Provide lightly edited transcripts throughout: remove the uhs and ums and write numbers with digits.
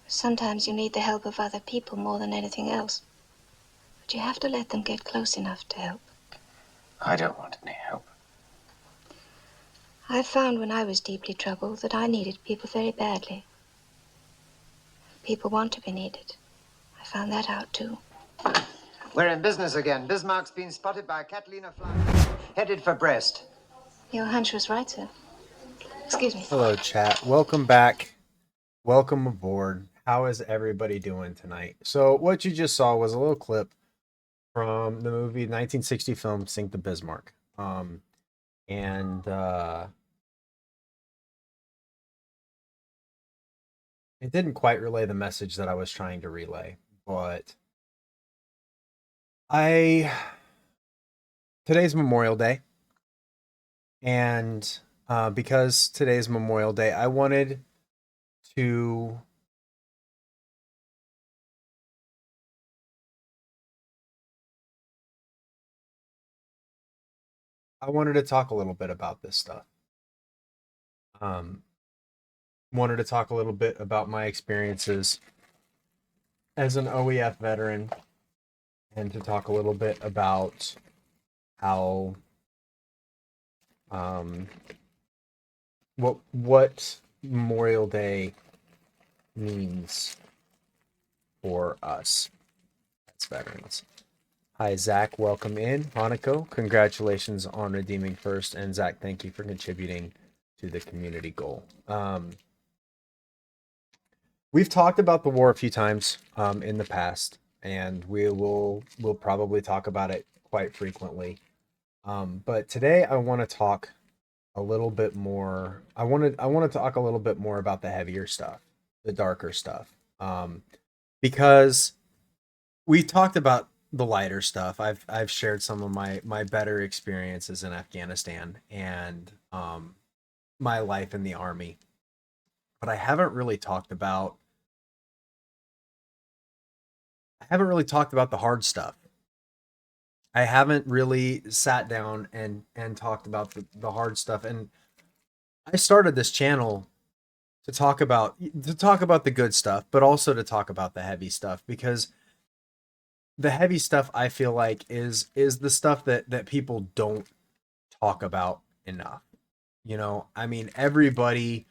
Sometimes you need the help of other people more than anything else. But you have to let them get close enough to help. I don't want any help. I found when I was deeply troubled that I needed people very badly. People want to be needed. I found that out too. We're in business again. Bismarck's been spotted by a Catalina fly. Headed for Brest. Your hunch was right, sir. Excuse me. Hello, chat. Welcome back. Welcome aboard. How is everybody doing tonight? So what you just saw was a little clip from the movie 1960 film Sink the Bismarck. It didn't quite relay the message that I was trying to relay, but today's Memorial Day, and because today's Memorial Day, I wanted to talk a little bit about this stuff. Wanted to talk a little bit about my experiences as an OEF veteran, and to talk a little bit about how what Memorial Day means for us as veterans. Hi, Zach. Welcome in. Hanako, congratulations on redeeming first. And Zach, thank you for contributing to the community goal. We've talked about the war a few times in the past, and we'll probably talk about it quite frequently. But today I want to talk a little bit more. I want to talk a little bit more about the heavier stuff, the darker stuff, because we talked about the lighter stuff. I've shared some of my better experiences in Afghanistan and my life in the army, but I haven't really talked about the hard stuff. I haven't really sat down and talked about the hard stuff. And I started this channel to talk about the good stuff, but also to talk about the heavy stuff, because the heavy stuff, I feel like, is the stuff that people don't talk about enough. You know, I mean, everybody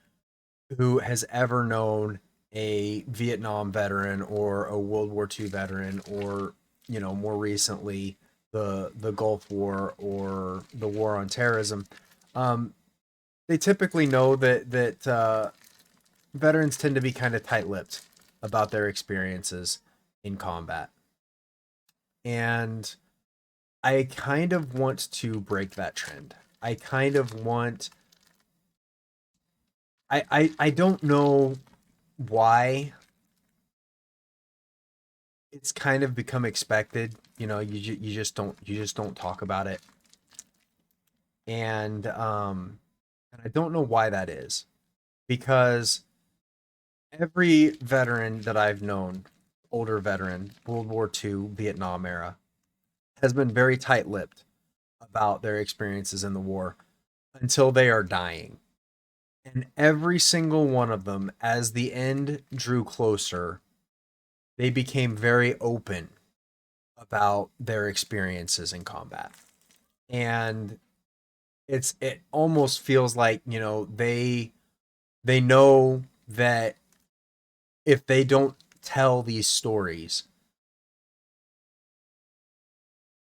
who has ever known a Vietnam veteran or a World War II veteran, or, you know, more recently the Gulf War or the war on terrorism, they typically know that veterans tend to be kind of tight-lipped about their experiences in combat. And I kind of want to break that trend. I don't know why it's kind of become expected. You know, you just don't talk about it. And I don't know why that is, because every veteran that I've known, older veteran, World War II, Vietnam era, has been very tight-lipped about their experiences in the war until they are dying. And every single one of them, as the end drew closer, they became very open about their experiences in combat. And it almost feels like, you know, they know that if they don't tell these stories,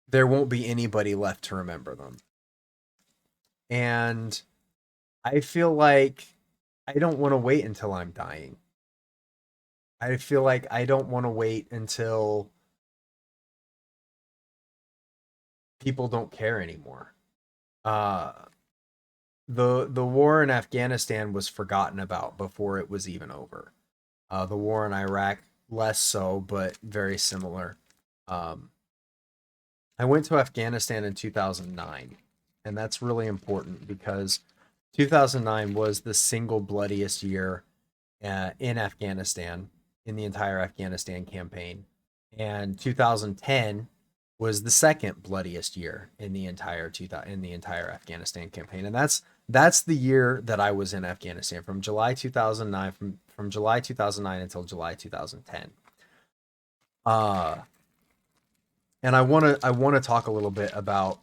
there won't be anybody left to remember them. And I feel like I don't want to wait until I'm dying. I feel like I don't want to wait until people don't care anymore. The war in Afghanistan was forgotten about before it was even over. The war in Iraq, less so, but very similar. I went to Afghanistan in 2009, and that's really important because 2009 was the single bloodiest year in Afghanistan, in the entire Afghanistan campaign, and 2010 was the second bloodiest year in the entire Afghanistan campaign. And that's the year that I was in Afghanistan, from July 2009 from from July 2009 until July 2010. And I want to talk a little bit about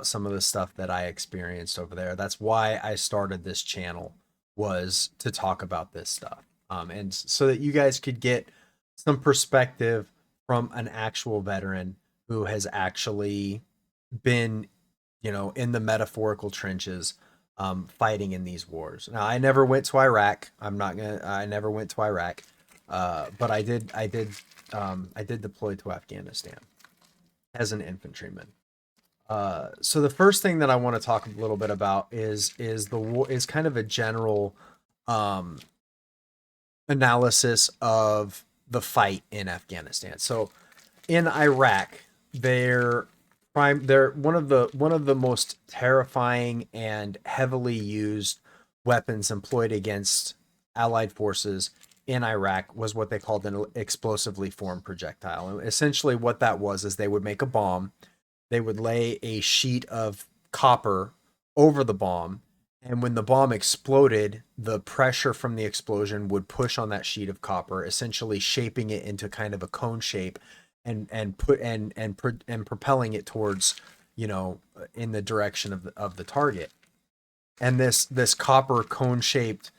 some of the stuff that I experienced over there. That's why I started this channel, was to talk about this stuff. And so that you guys could get some perspective from an actual veteran who has actually been, in the metaphorical trenches, fighting in these wars. Now, I never went to Iraq. I never went to Iraq, but I did deploy to Afghanistan as an infantryman. So the first thing that I want to talk a little bit about is kind of a general analysis of the fight in Afghanistan. So in Iraq, they're one of the most terrifying and heavily used weapons employed against Allied forces in Iraq was what they called an explosively formed projectile. And essentially what that was is they would make a bomb, they would lay a sheet of copper over the bomb, and when the bomb exploded, the pressure from the explosion would push on that sheet of copper, essentially shaping it into kind of a cone shape and propelling it towards, in the direction of the target. And this copper cone shaped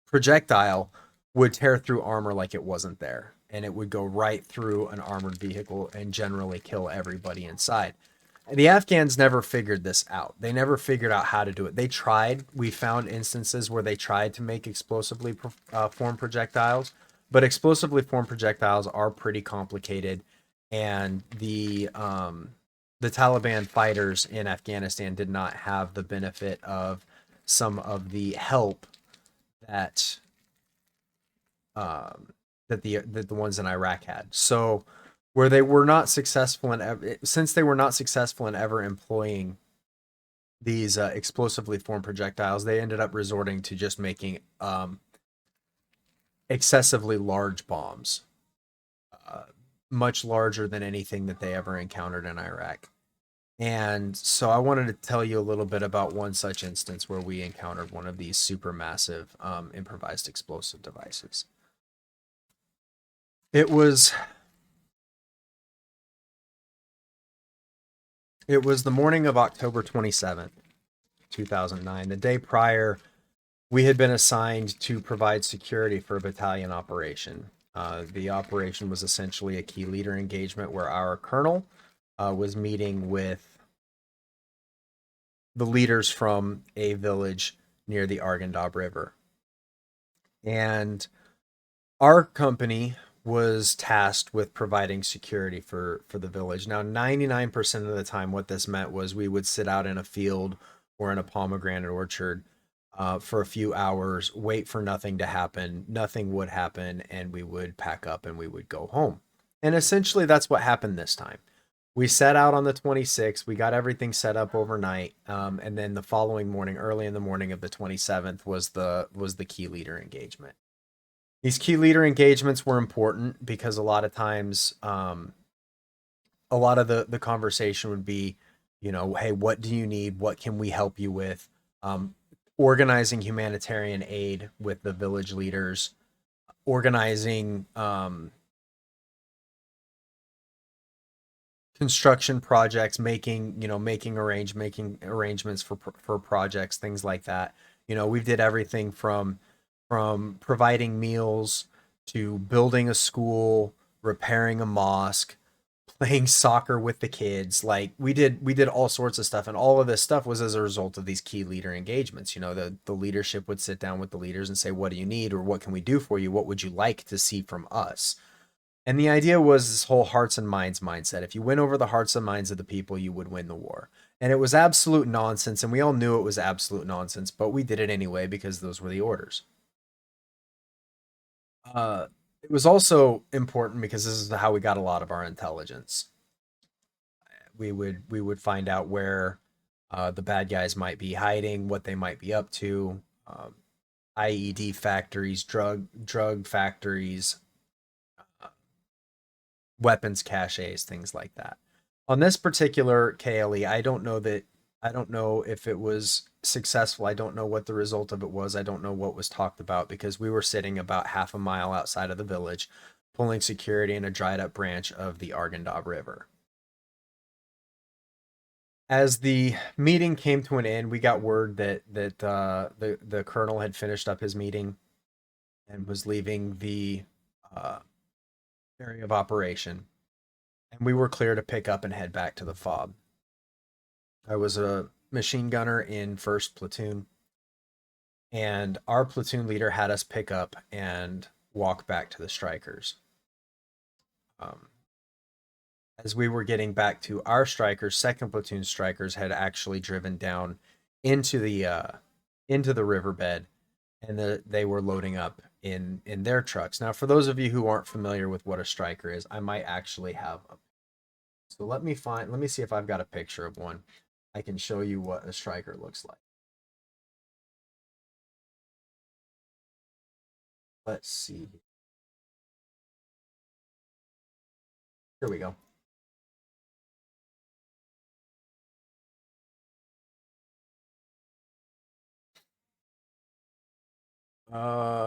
projectile would tear through armor like it wasn't there, and it would go right through an armored vehicle and generally kill everybody inside. The Afghans never figured this out. They never figured out how to do it. They tried. We found instances where they tried to make explosively formed projectiles, but explosively formed projectiles are pretty complicated, and the Taliban fighters in Afghanistan did not have the benefit of some of the help that the ones in Iraq had. So where they were not successful since they were not successful in ever employing these explosively formed projectiles, they ended up resorting to just making excessively large bombs, much larger than anything that they ever encountered in Iraq. And so I wanted to tell you a little bit about one such instance where we encountered one of these supermassive improvised explosive devices. It was the morning of October 27th, 2009. The day prior, we had been assigned to provide security for a battalion operation. The operation was essentially a key leader engagement where our colonel was meeting with the leaders from a village near the Arghandab River. And our company was tasked with providing security for the village. Now, 99% of the time, what this meant was we would sit out in a field or in a pomegranate orchard for a few hours, wait for nothing to happen. Nothing would happen, and we would pack up and we would go home. And essentially, that's what happened this time. We set out on the 26th. We got everything set up overnight, and then the following morning, early in the morning of the 27th, was the key leader engagement. These key leader engagements were important because a lot of times, a lot of the conversation would be, hey, what do you need? What can we help you with? Organizing humanitarian aid with the village leaders, organizing construction projects, making arrangements for projects, things like that. We did everything from providing meals to building a school, repairing a mosque, playing soccer with the kids. Like we did all sorts of stuff, and all of this stuff was as a result of these key leader engagements. The leadership would sit down with the leaders and say, what do you need, or what can we do for you? What would you like to see from us? And the idea was this whole hearts and minds mindset. If you win over the hearts and minds of the people, you would win the war. And it was absolute nonsense, and we all knew it was absolute nonsense, but we did it anyway because those were the orders. It was also important because this is how we got a lot of our intelligence. We would find out where the bad guys might be hiding, what they might be up to, IED factories, drug factories, weapons caches, things like that. On this particular KLE, I don't know that I don't know if it was successful. I don't know what the result of it was. I don't know what was talked about because we were sitting about half a mile outside of the village, pulling security in a dried up branch of the Arghandab River. As the meeting came to an end, we got word that the colonel had finished up his meeting and was leaving the uh, area of operation, and we were clear to pick up and head back to the fob. I was a machine gunner in first platoon, and our platoon leader had us pick up and walk back to the strikers. As we were getting back to our strikers, second platoon strikers had actually driven down into the riverbed, and they were loading up in their trucks. Now, for those of you who aren't familiar with what a striker is, I might actually have a, so let me see if I've got a picture of one. I can show you what a striker looks like. Let's see. Here we go.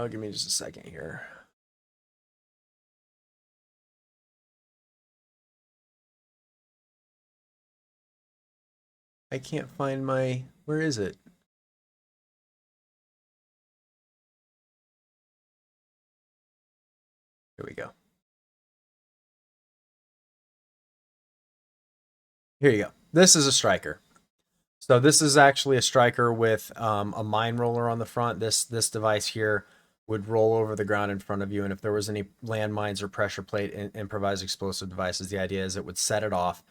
Give me just a second here. I can't find my, where is it? Here we go. Here you go. This is a striker. So this is actually a striker with a mine roller on the front. This device here would roll over the ground in front of you, and if there was any landmines or pressure plate improvised explosive devices, the idea is it would set it off.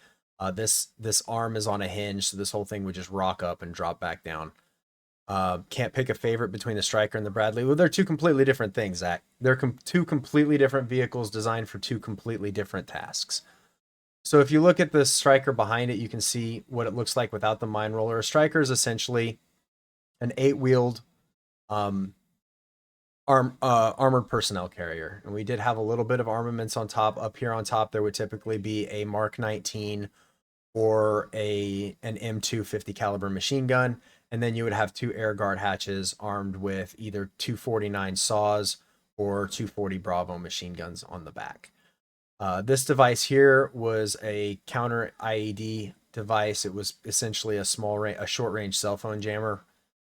This arm is on a hinge, so this whole thing would just rock up and drop back down. Can't pick a favorite between the striker and the Bradley. Well, they're two completely different things, Zach. They're two completely different vehicles designed for two completely different tasks. So if you look at the striker behind it, you can see what it looks like without the mine roller. A striker is essentially an 8-wheeled armored personnel carrier. And we did have a little bit of armaments on top. Up here on top, there would typically be a Mark 19 or an M2 50 caliber machine gun. And then you would have 2 air guard hatches armed with either 249 saws or 240 Bravo machine guns on the back. This device here was a counter IED device. It was essentially a short range cell phone jammer,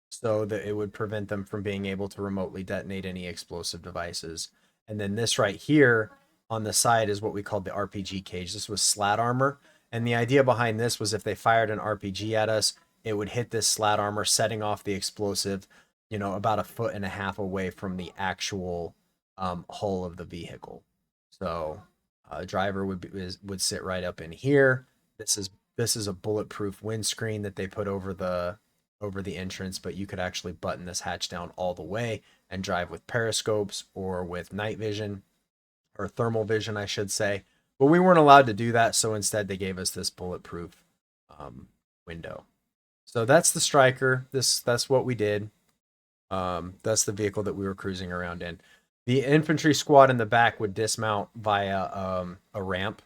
so that it would prevent them from being able to remotely detonate any explosive devices. And then this right here on the side is what we called the RPG cage. This was slat armor, and the idea behind this was if they fired an RPG at us, it would hit this slat armor, setting off the explosive, about 1.5 feet away from the actual hull of the vehicle. So a driver would sit right up in here. This is a bulletproof windscreen that they put over the entrance, but you could actually button this hatch down all the way and drive with periscopes or with night vision or thermal vision, I should say. But we weren't allowed to do that, so instead they gave us this bulletproof window. So that's the striker. That's what we did. That's the vehicle that we were cruising around in. The infantry squad in the back would dismount via a ramp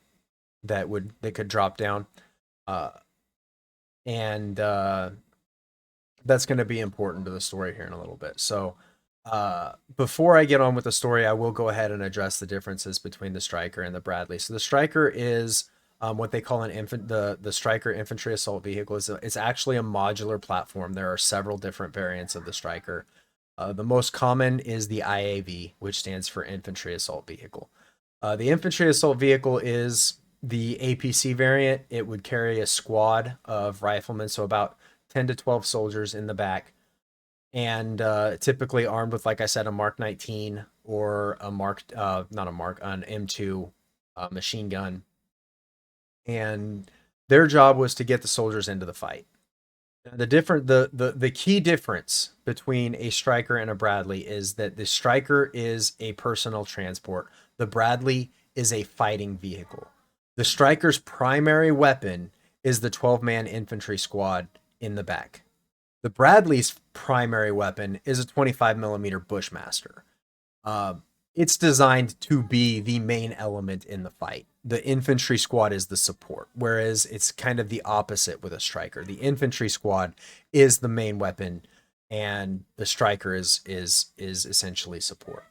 that could drop down, and that's going to be important to the story here in a little bit. So before I get on with the story, I will go ahead and address the differences between the striker and the Bradley. So the striker is what they call the striker infantry assault vehicle. It's actually a modular platform. There are several different variants of the striker. The most common is the IAV, which stands for Infantry Assault Vehicle. The Infantry Assault Vehicle is the APC variant. It would carry a squad of riflemen, so about 10 to 12 soldiers in the back, and typically armed with, like I said, a Mark 19 or an M2 machine gun. And their job was to get the soldiers into the fight. The key difference between a striker and a Bradley is that the striker is a personnel transport. The Bradley is a fighting vehicle. The striker's primary weapon is the 12-man infantry squad in the back. The Bradley's primary weapon is a 25 millimeter Bushmaster. It's designed to be the main element in the fight. the infantry squad is the support, whereas it's kind of the opposite with a striker. The infantry squad is the main weapon, and the striker is essentially support.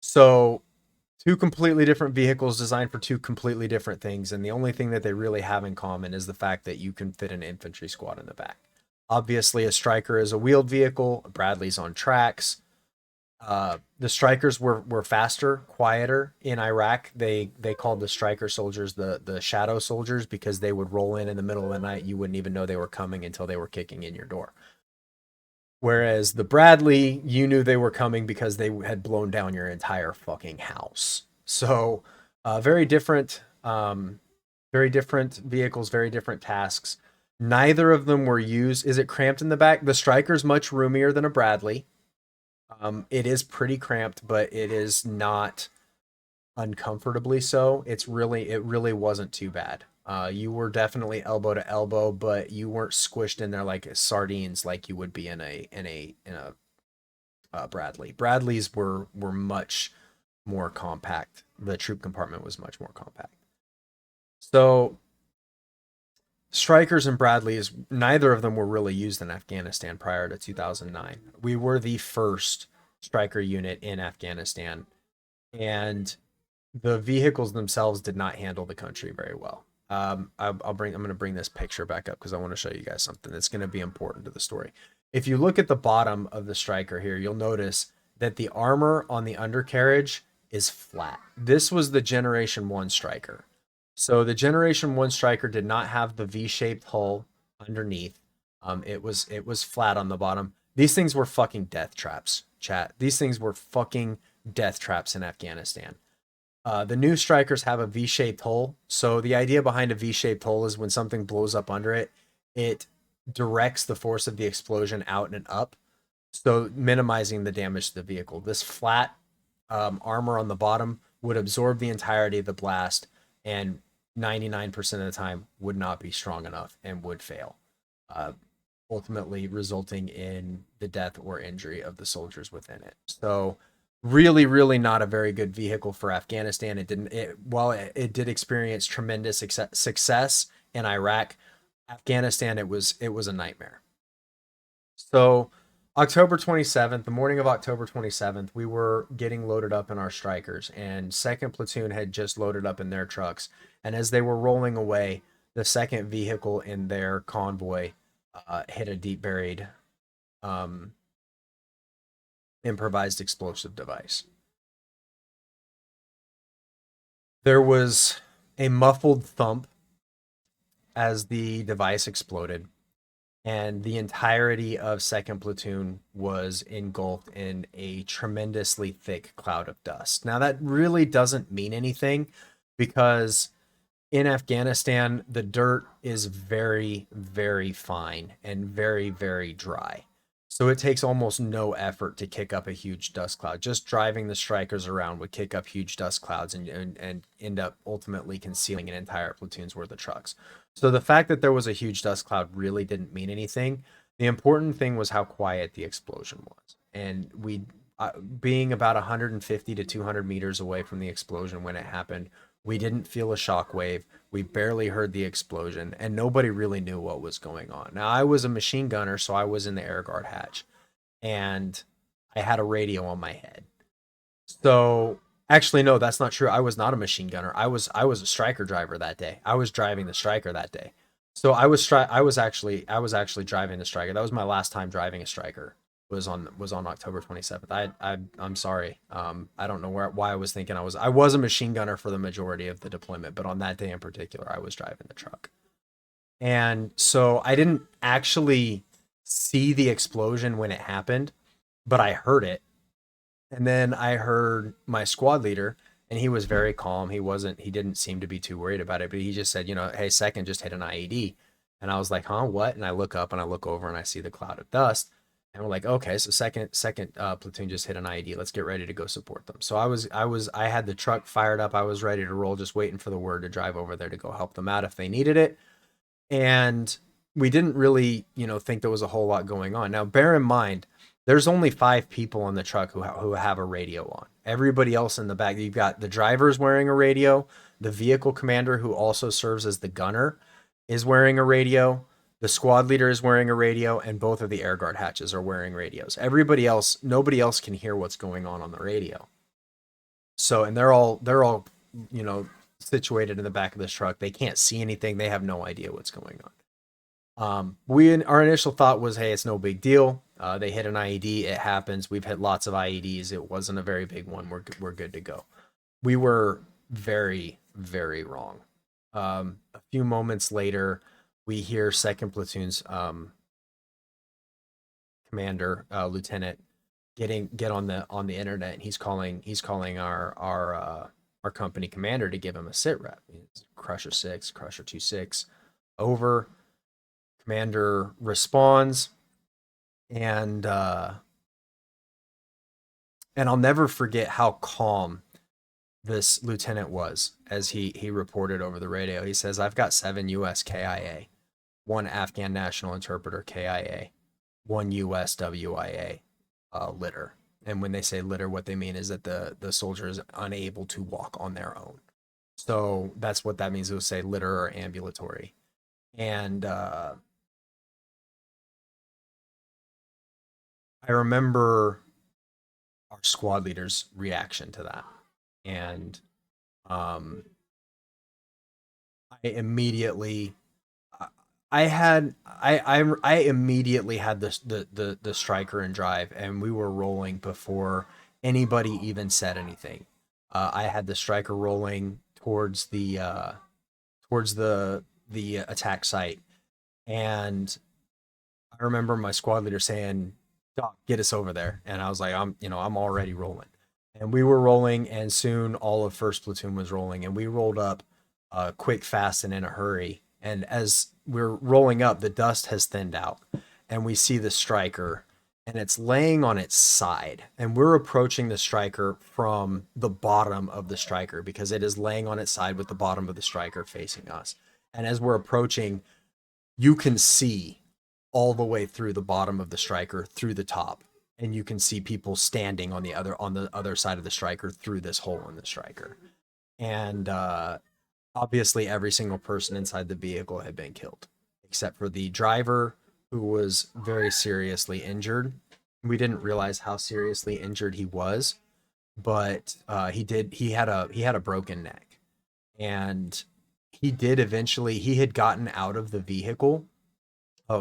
So, two completely different vehicles designed for two completely different things, and the only thing that they really have in common is the fact that you can fit an infantry squad in the back. Obviously, a striker is a wheeled vehicle. A Bradley's on tracks. The strikers were faster, quieter in Iraq. They called the striker soldiers the shadow soldiers because they would roll in the middle of the night. You wouldn't even know they were coming until they were kicking in your door. Whereas the Bradley, you knew they were coming because they had blown down your entire fucking house. So, very different vehicles, very different tasks. Neither of them were used. Is it cramped in the back? The striker's much roomier than a Bradley. It is pretty cramped, but it is not uncomfortably so. It really wasn't too bad. You were definitely elbow to elbow, but you weren't squished in there like sardines like you would be in a Bradley. Bradleys were much more compact. The troop compartment was much more compact. So strikers and Bradleys, neither of them were really used in Afghanistan prior to 2009. We were the first striker unit in Afghanistan, and the vehicles themselves did not handle the country very well. I'm going to bring this picture back up because I want to show you guys something that's going to be important to the story. If you look at the bottom of the striker here, you'll notice that the armor on the undercarriage is flat. This was the Generation 1 striker. So the Generation 1 striker did not have the V-shaped hull underneath. It was flat on the bottom. These things were fucking death traps, chat. These things were fucking death traps in Afghanistan. The new strikers have a V-shaped hull. So the idea behind a V-shaped hull is when something blows up under it, it directs the force of the explosion out and up, so minimizing the damage to the vehicle. This flat armor on the bottom would absorb the entirety of the blast, and 99% of the time would not be strong enough and would fail, ultimately resulting in the death or injury of the soldiers within it. So really not a very good vehicle for Afghanistan. While it did experience tremendous success in Iraq, Afghanistan, it was a nightmare. So October 27th, the morning of October 27th, we were getting loaded up in our strikers, and 2nd Platoon had just loaded up in their trucks. And as they were rolling away, the second vehicle in their convoy hit a deep buried improvised explosive device. There was a muffled thump as the device exploded, and the entirety of 2nd Platoon was engulfed in a tremendously thick cloud of dust. Now, that really doesn't mean anything because in Afghanistan, the dirt is very, very fine and very, very dry. So it takes almost no effort to kick up a huge dust cloud. Just driving the strikers around would kick up huge dust clouds and end up ultimately concealing an entire platoon's worth of trucks. So the fact that there was a huge dust cloud really didn't mean anything. The important thing was how quiet the explosion was. And we, being about 150 to 200 meters away from the explosion when it happened, we didn't feel a shock wave. We barely heard the explosion, and nobody really knew what was going on. Now, I was a machine gunner, so I was in the air guard hatch, and I had a radio on my head. So, actually, no, that's not true. I was not a machine gunner. I was a striker driver that day. I was driving the striker that day. So I was actually driving the striker. That was my last time driving a striker. Was on October 27th. I'm sorry. I don't know why I was thinking I was a machine gunner for the majority of the deployment, but on that day in particular, I was driving the truck. And so I didn't actually see the explosion when it happened, but I heard it. And then I heard my squad leader, and he was very calm. He didn't seem to be too worried about it, but he just said, hey, 2nd just hit an IED. And I was like, huh, what? And I look up and I look over and I see the cloud of dust. And we're like, okay, so second platoon just hit an IED. Let's get ready to go support them. So I had the truck fired up. I was ready to roll, just waiting for the word to drive over there to go help them out if they needed it. And we didn't really, think there was a whole lot going on. Now, bear in mind, There's only 5 people in the truck who have a radio on. Everybody else in the back, you've got the driver's wearing a radio, the vehicle commander, who also serves as the gunner, is wearing a radio. The squad leader is wearing a radio, and both of the air guard hatches are wearing radios. Everybody else, nobody else can hear what's going on the radio. So, and they're all, you know, situated in the back of this truck. They can't see anything. They have no idea what's going on. Our initial thought was, hey, it's no big deal. They hit an IED. It happens. We've hit lots of IEDs. It wasn't a very big one. We're good to go. We were very, very wrong. A few moments later, we hear second platoon's commander, lieutenant, get on the internet, and he's calling our company commander to give him a sit rep. Crusher 6, Crusher 2-6, over. Commander responds, and I'll never forget how calm this lieutenant was as he reported over the radio. He says, "I've got 7 U.S. KIA, 1 Afghan national interpreter KIA, 1 U.S. WIA litter." And when they say litter, what they mean is that the soldier is unable to walk on their own. So that's what that means. It will say litter or ambulatory. And I remember our squad leader's reaction to that. And I immediately I immediately had the striker in drive, and we were rolling before anybody even said anything. I had the striker rolling towards the attack site, and I remember my squad leader saying, "Doc, get us over there." And I was like, I'm already rolling. And we were rolling, and soon all of first platoon was rolling, and we rolled up quick, fast, and in a hurry. And as we're rolling up, the dust has thinned out, and we see the striker, and it's laying on its side. And we're approaching the striker from the bottom of the striker, because it is laying on its side with the bottom of the striker facing us. And as we're approaching, you can see all the way through the bottom of the striker through the top, and you can see people standing on the other side of the striker through this hole in the striker. And obviously every single person inside the vehicle had been killed except for the driver, who was very seriously injured. We didn't realize how seriously injured he was, but he had a broken neck, and he had gotten out of the vehicle.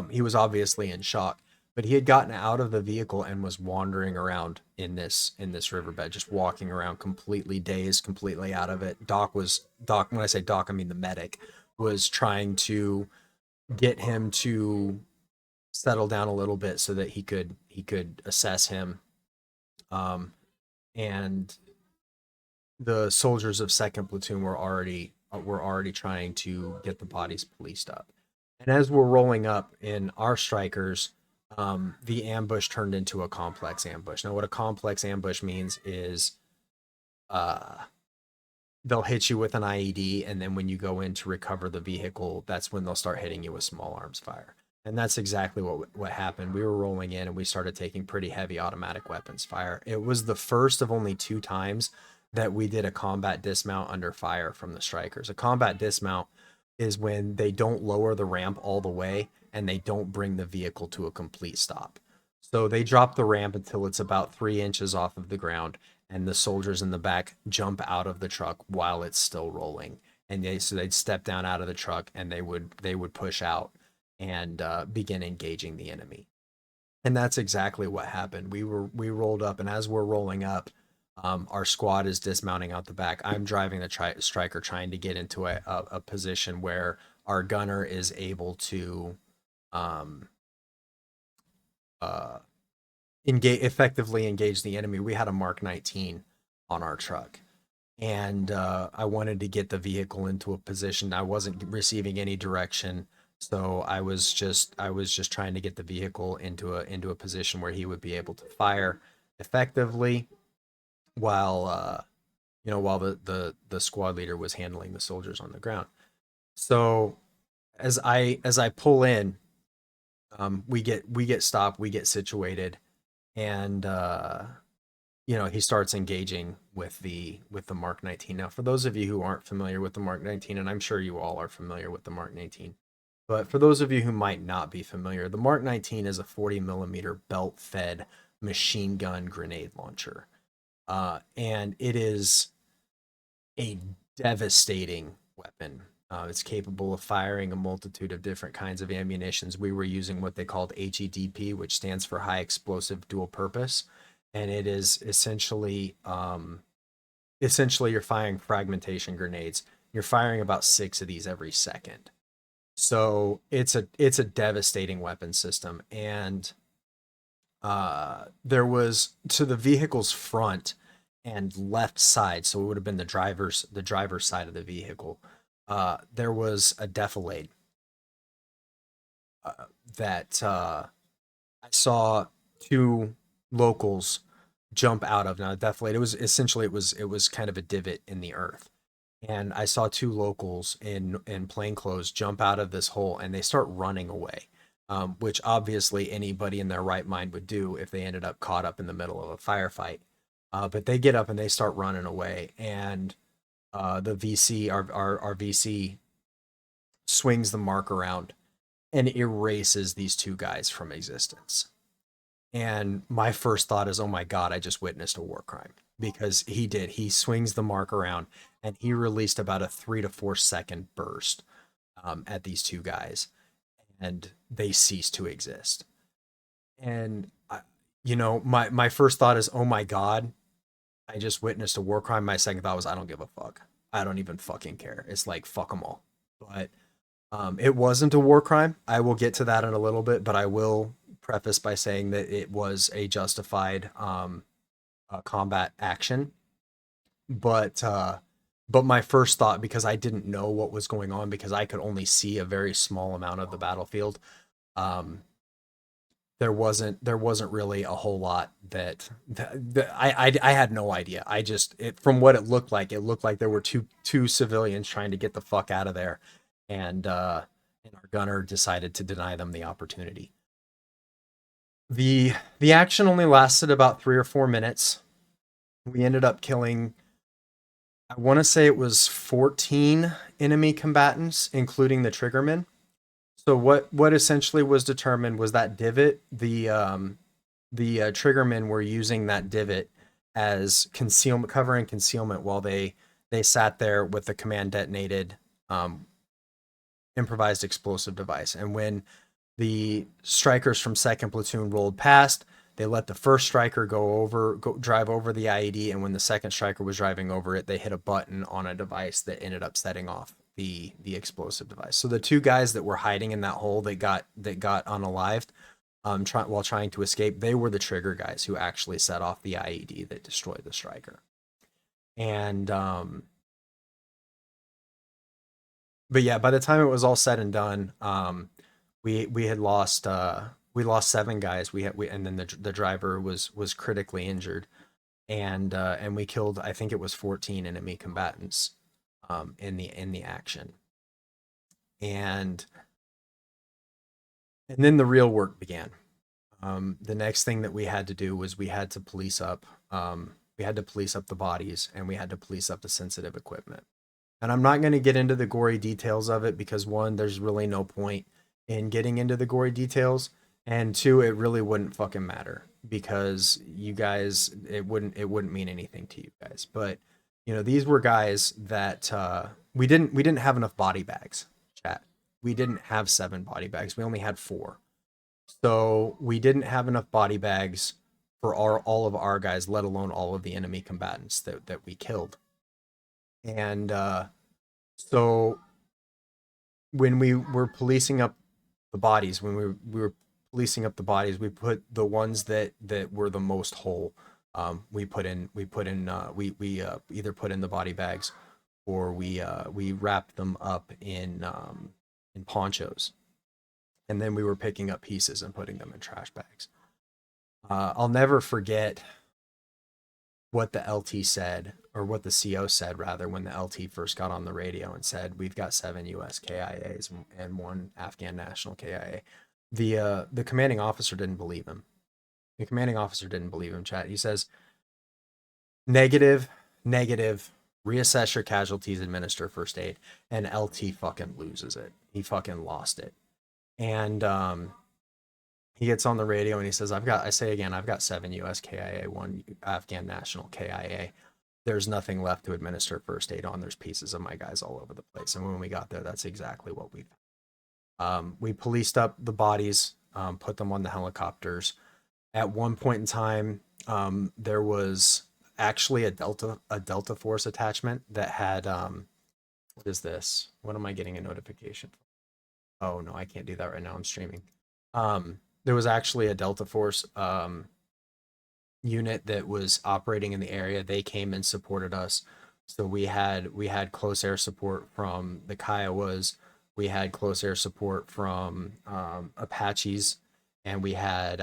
He was obviously in shock, but he had gotten out of the vehicle and was wandering around in this riverbed, just walking around completely dazed, completely out of it. Doc, when I say Doc, I mean the medic, was trying to get him to settle down a little bit so that he could assess him. And the soldiers of second platoon were already trying to get the bodies policed up. And as we're rolling up in our strikers, the ambush turned into a complex ambush. Now, what a complex ambush means is they'll hit you with an IED, and then when you go in to recover the vehicle, that's when they'll start hitting you with small arms fire. And that's exactly what happened. We were rolling in, and we started taking pretty heavy automatic weapons fire. It was the first of only 2 times that we did a combat dismount under fire from the strikers. A combat dismount is when they don't lower the ramp all the way and they don't bring the vehicle to a complete stop. So they drop the ramp until it's about 3 inches off of the ground, and the soldiers in the back jump out of the truck while it's still rolling. And they'd step down out of the truck, and they would push out and begin engaging the enemy. And that's exactly what happened. We rolled up, and as we're rolling up, our squad is dismounting out the back. I'm driving the striker, trying to get into a position where our gunner is able to effectively engage the enemy. We had a Mark 19 on our truck, and I wanted to get the vehicle into a position. I wasn't receiving any direction, so I was just trying to get the vehicle into a position where he would be able to fire effectively, while the squad leader was handling the soldiers on the ground. So as I pull in, we get stopped, we get situated, and he starts engaging with the Mark 19. Now, for those of you who aren't familiar with the Mark 19, and I'm sure you all are familiar with the Mark 19, but for those of you who might not be familiar, the Mark 19 is a 40 millimeter belt-fed machine gun grenade launcher, and it is a devastating weapon. It's capable of firing a multitude of different kinds of ammunitions. We were using what they called HEDP, which stands for high explosive dual purpose, and it is essentially you're firing fragmentation grenades. You're firing about 6 of these every second. So it's a devastating weapon system, and there was to the vehicle's front and left side, so it would have been the driver's side of the vehicle. There was a defilade that I saw two locals jump out of. Now, a defilade, it was kind of a divot in the earth, and I saw two locals in plain clothes jump out of this hole, and they start running away. Which obviously anybody in their right mind would do if they ended up caught up in the middle of a firefight. But they get up and they start running away, and the VC, our VC, swings the mark around and erases these two guys from existence. And my first thought is, oh my God, I just witnessed a war crime, because he did. He swings the mark around and he released about a 3 to 4 second burst at these two guys, and they cease to exist. And my first thought is, oh my God, I just witnessed a war crime. My second thought was, I don't give a fuck. I don't even fucking care. It's like, fuck them all. But it wasn't a war crime. I will get to that in a little bit, but I will preface by saying that it was a justified combat action. But my first thought, because I didn't know what was going on, because I could only see a very small amount of the battlefield, there wasn't really a whole lot that I had no idea. From what it looked like there were two civilians trying to get the fuck out of there, and our gunner decided to deny them the opportunity. The action only lasted about 3 or 4 minutes. We ended up killing, I want to say it was 14 enemy combatants, including the triggerman. So what essentially was determined was that divot. The triggermen were using that divot as concealment, cover and concealment, while they sat there with the command detonated improvised explosive device. And when the strikers from second platoon rolled past, they let the first striker drive over the IED, and when the second striker was driving over it, they hit a button on a device that ended up setting off the explosive device. So the two guys that were hiding in that hole that got unalived while trying to escape, they were the trigger guys who actually set off the IED that destroyed the striker. And but yeah, by the time it was all said and done, we had lost 7 guys. And then the driver was critically injured, and we killed, I think it was 14 enemy combatants in the action. And then the real work began. The next thing that we had to do was we had to police up the bodies, and we had to police up the sensitive equipment. And I'm not going to get into the gory details of it, because one, there's really no point in getting into the gory details, and two, it really wouldn't fucking matter, because you guys, it wouldn't mean anything to you guys. But these were guys that we didn't have enough body bags, chat. We didn't have 7 body bags. We only had 4. So we didn't have enough body bags for all of our guys, let alone all of the enemy combatants that we killed. And so when we were policing up the bodies, we put the ones that were the most whole. We either put in the body bags, or we wrapped them up in ponchos, and then we were picking up pieces and putting them in trash bags. I'll never forget what the LT said, or what the CO said rather, when the LT first got on the radio and said, we've got 7 US KIAs and 1 Afghan national KIA. The commanding officer didn't believe him. The commanding officer didn't believe him, chat. He says, negative, negative, reassess your casualties, administer first aid. And LT fucking loses it. He fucking lost it. And he gets on the radio and he says, I've got 7 US KIA, 1 Afghan national KIA. There's nothing left to administer first aid on. There's pieces of my guys all over the place. And when we got there, that's exactly what we policed up the bodies, put them on the helicopters. At one point in time, there was actually a Delta Force attachment that had what is this? What am I getting a notification? Oh no, I can't do that right now. I'm streaming. There was actually a Delta Force unit that was operating in the area. They came and supported us. So we had close air support from the Kiowas. We had close air support from Apaches, and we had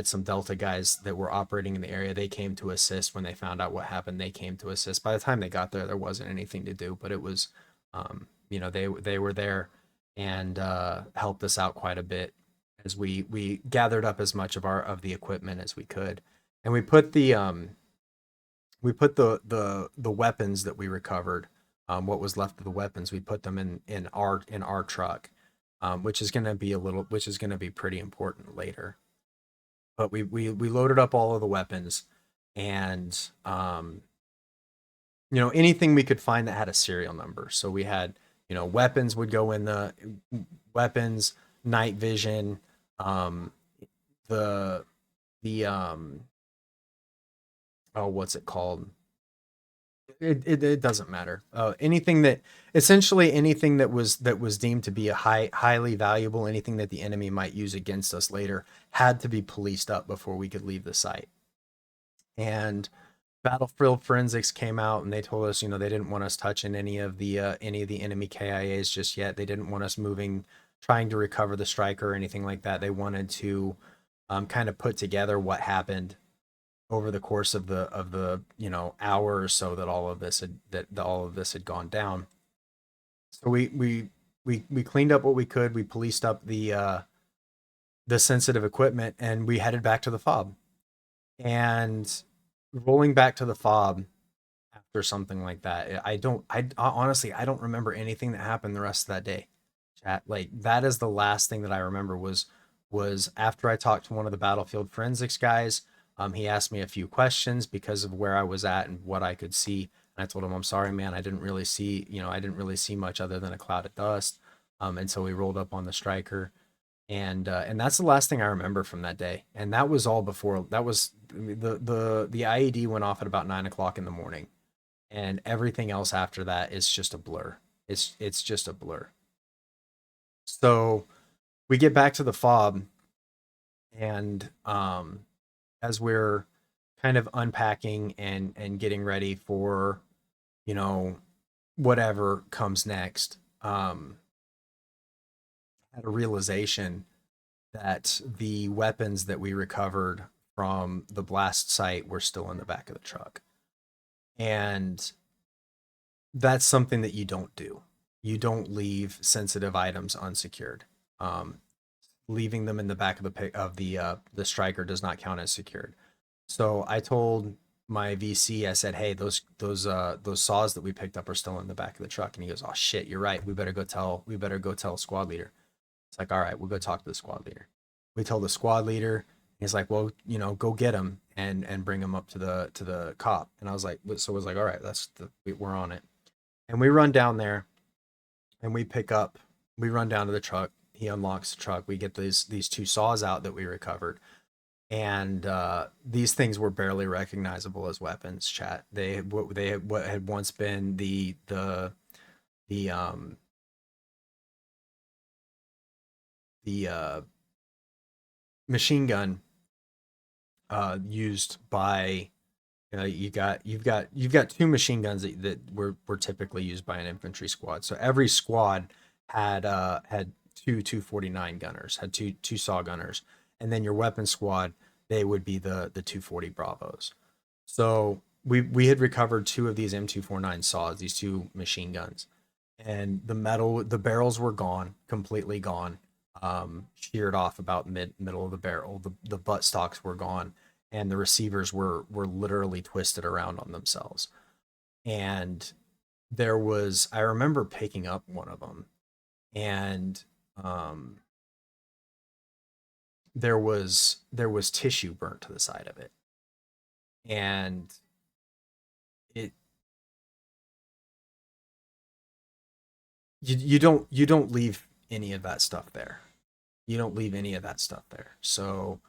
some Delta guys that were operating in the area. They came to assist when they found out what happened. They came to assist. By the time they got there, there wasn't anything to do, but it was, they were there and helped us out quite a bit as we gathered up as much of the equipment as we could, and we put the weapons that we recovered, what was left of the weapons, we put them in our truck, which is going to be pretty important later. But we loaded up all of the weapons, and anything we could find that had a serial number. So we had, weapons would go in the weapons, night vision, what's it called? It doesn't matter. Anything that was deemed to be a highly valuable, anything that the enemy might use against us later, had to be policed up before we could leave the site. And Battlefield Forensics came out and they told us, they didn't want us touching any of the enemy KIAs just yet. They didn't want us trying to recover the striker or anything like that. They wanted to kind of put together what happened over the course of the hour or so that all of this had gone down. So we cleaned up what we could. We policed up the sensitive equipment, and we headed back to the fob. And rolling back to the fob after something like that, I honestly don't remember anything that happened the rest of that day. Chat, like, that is the last thing that I remember was after I talked to one of the Battlefield Forensics guys. He asked me a few questions because of where I was at and what I could see. And I told him, I'm sorry, man, I didn't really see much other than a cloud of dust. And so we rolled up on the striker, and that's the last thing I remember from that day. And that was all before, that was the IED went off at about 9:00 in the morning, and everything else after that is just a blur. It's just a blur. So we get back to the fob, and as we're kind of unpacking and getting ready for, whatever comes next, had a realization that the weapons that we recovered from the blast site were still in the back of the truck. And that's something that you don't do. You don't leave sensitive items unsecured. Leaving them in the back of the striker does not count as secured. So I told my VC, I said, hey, those saws that we picked up are still in the back of the truck. And he goes, oh shit, you're right. We better go tell squad leader. It's like, all right, we'll go talk to the squad leader. We told the squad leader. He's like, well, go get him and bring him up to the cop. And I was like, all right, we're on it. And we run down there, and we run down to the truck. He unlocks the truck. We get these two saws out that we recovered. And these things were barely recognizable as weapons, chat. What had once been the machine gun used by you've got two machine guns that were typically used by an infantry squad. So every squad had two 249 gunners, had two saw gunners, and then your weapon squad, they would be the 240 Bravos. So we had recovered two of these M249 saws, these two machine guns, and the barrels were gone, completely gone. sheared off about middle of the barrel. The butt stocks were gone, and the receivers were literally twisted around on themselves. And I remember picking up one of them, and there was tissue burnt to the side of it, and it you don't leave any of that stuff there. You don't leave any of that stuff there. So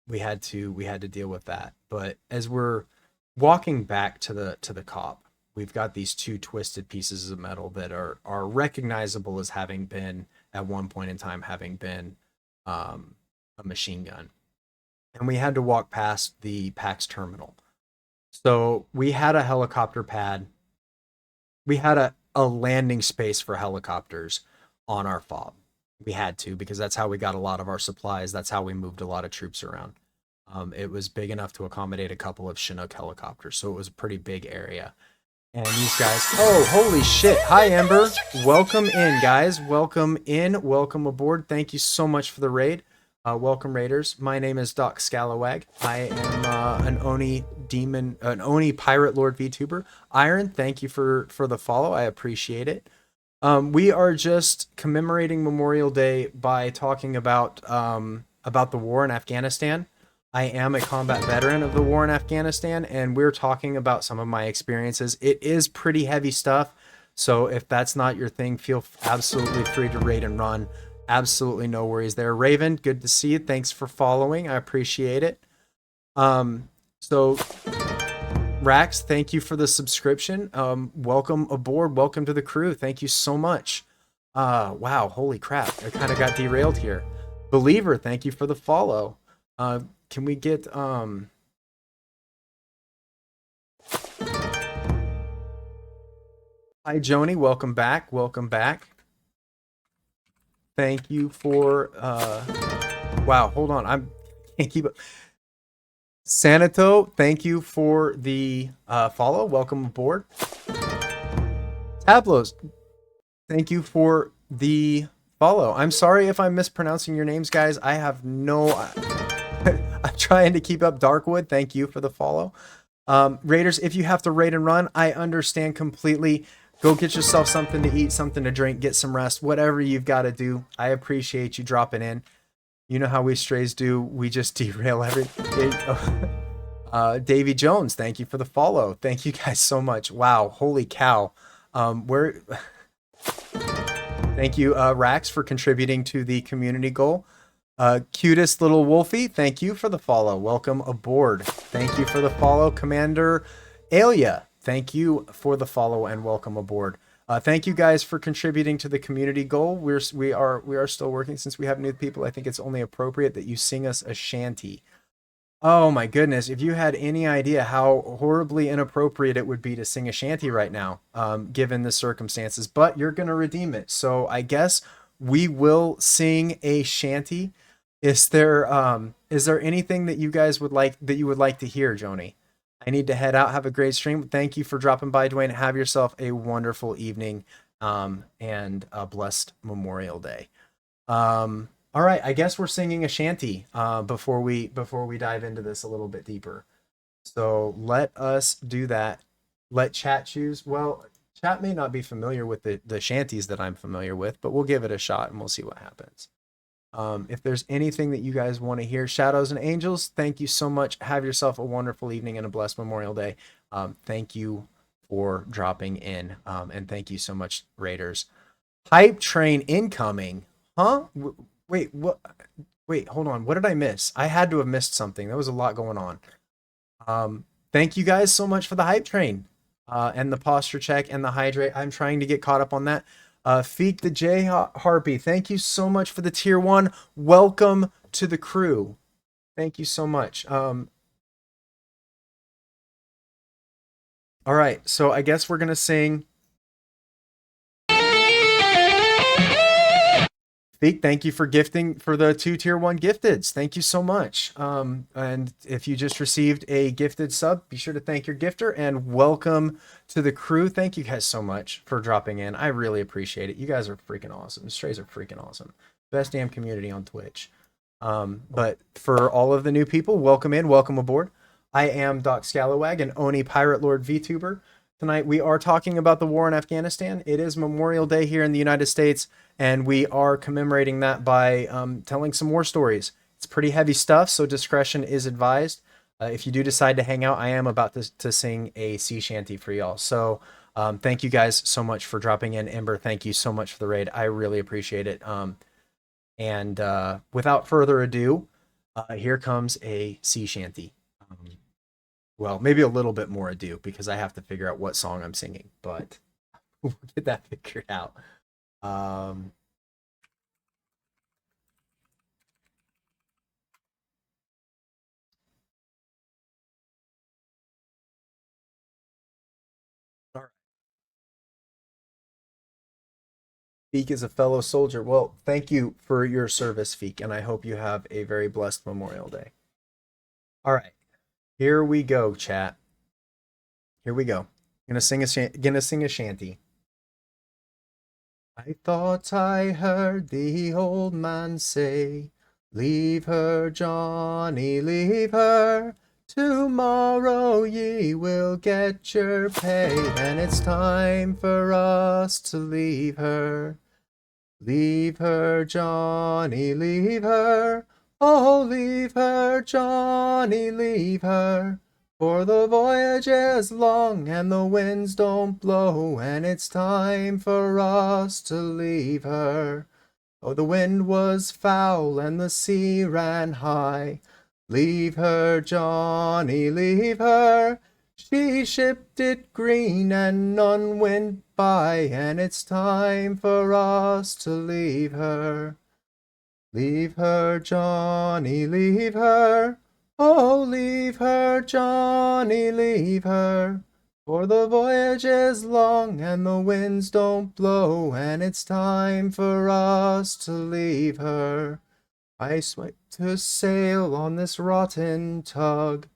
we had to deal with that. But as we're walking back to the cop, we've got these two twisted pieces of metal that are recognizable as having been at one point in time having been a machine gun. And we had to walk past the PAX terminal. So we had a helicopter pad. We had a landing space for helicopters on our fob. We had to, because that's how we got a lot of our supplies. That's how we moved a lot of troops around. It was big enough to accommodate a couple of Chinook helicopters, so it was a pretty big area. And these guys, oh, holy shit. Hi, Ember. Welcome in, guys. Welcome in. Welcome aboard. Thank you so much for the raid. Welcome, Raiders. My name is Doc Scalawag. I am an Oni Pirate Lord VTuber. Iron, thank you for the follow. I appreciate it. We are just commemorating Memorial Day by talking about the war in Afghanistan. I am a combat veteran of the war in Afghanistan, and we're talking about some of my experiences. It is pretty heavy stuff, so if that's not your thing, feel absolutely free to raid and run. Absolutely no worries there. Raven, good to see you. Thanks for following. I appreciate it. So Rax, thank you for the subscription. Welcome aboard. Welcome to the crew. Thank you so much. Wow, holy crap. I kind of got derailed here. Believer, thank you for the follow. Can we get Hi Joni, welcome back. Welcome back. Thank you for wow, hold on. I can't keep up. Sanato, thank you for the follow. Welcome aboard. Tablos, thank you for the follow. I'm sorry if I'm mispronouncing your names, guys. I have no I'm trying to keep up. Darkwood, thank you for the follow. Raiders, if you have to raid and run, I understand completely. Go get yourself something to eat, something to drink, get some rest, whatever you've got to do. I appreciate you dropping in. You know how we strays do. We just derail everything. Davy Jones, thank you for the follow. Thank you guys so much. Wow, holy cow. Thank you, Rax, for contributing to the community goal. Cutest little Wolfie, thank you for the follow. Welcome aboard. Thank you for the follow. Commander Alia, thank you for the follow and welcome aboard. Thank you guys for contributing to the community goal. We are still working. Since we have new people, I think it's only appropriate that you sing us a shanty. Oh my goodness, if you had any idea how horribly inappropriate it would be to sing a shanty right now, given the circumstances, but you're going to redeem it. So I guess we will sing a shanty. Is there anything that you guys would like to hear, Joni? I need to head out. Have a great stream. Thank you for dropping by, Dwayne. Have yourself a wonderful evening, and a blessed Memorial Day. All right, I guess we're singing a shanty before we dive into this a little bit deeper. So let us do that. Let chat choose. Well, chat may not be familiar with the shanties that I'm familiar with, but we'll give it a shot and we'll see what happens. If there's anything that you guys want to hear, Shadows and Angels, thank you so much. Have yourself a wonderful evening and a blessed Memorial Day. Thank you for dropping in, and thank you so much, Raiders. Hype train incoming. Huh? Wait, what? Wait, hold on. What did I miss? I had to have missed something. There was a lot going on. Thank you guys so much for the hype train, and the posture check and the hydrate. I'm trying to get caught up on that. Feek the J Harpy, thank you so much for the tier 1. Welcome to the crew. Thank you so much. All right, so I guess we're gonna sing Speak, thank you for gifting for the 2 tier 1 gifteds. Thank you so much. And if you just received a gifted sub, be sure to thank your gifter and welcome to the crew. Thank you guys so much for dropping in. I really appreciate it. You guys are freaking awesome. Strays are freaking awesome. Best damn community on Twitch. But for all of the new people, welcome in, welcome aboard. I am Doc Scalawag, an Oni Pirate Lord VTuber. Tonight we are talking about the war in Afghanistan. It is Memorial Day here in the United States, and we are commemorating that by telling some war stories. It's pretty heavy stuff, so discretion is advised. If you do decide to hang out, I am about to sing a sea shanty for y'all. So thank you guys so much for dropping in. Ember, thank you so much for the raid. I really appreciate it. And without further ado, here comes a sea shanty. Well, maybe a little bit more ado because I have to figure out what song I'm singing, but we'll get that figured out. All right. Feek is a fellow soldier. Well, thank you for your service, Feek, and I hope you have a very blessed Memorial Day. All right, here we go, chat. Here we go. Gonna sing a shanty. I thought I heard the old man say, "Leave her, Johnny, leave her. Tomorrow ye will get your pay, and it's time for us to leave her. Leave her, Johnny, leave her. Oh, leave her, Johnny, leave her. For the voyage is long and the winds don't blow, and it's time for us to leave her. Oh, the wind was foul and the sea ran high. Leave her, Johnny, leave her. She shipped it green and none went by, and it's time for us to leave her. Leave her, Johnny, leave her. Oh, leave her, Johnny, leave her. For the voyage is long and the winds don't blow, and it's time for us to leave her. I swear to sail on this rotten tug.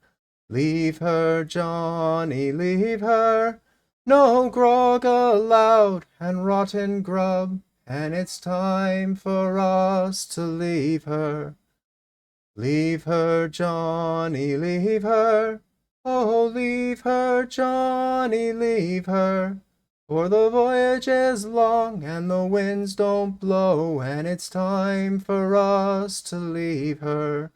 Leave her, Johnny, leave her. No grog allowed and rotten grub, and it's time for us to leave her. Leave her, Johnny, leave her. Oh, leave her, Johnny, leave her. For the voyage is long and the winds don't blow, and it's time for us to leave her.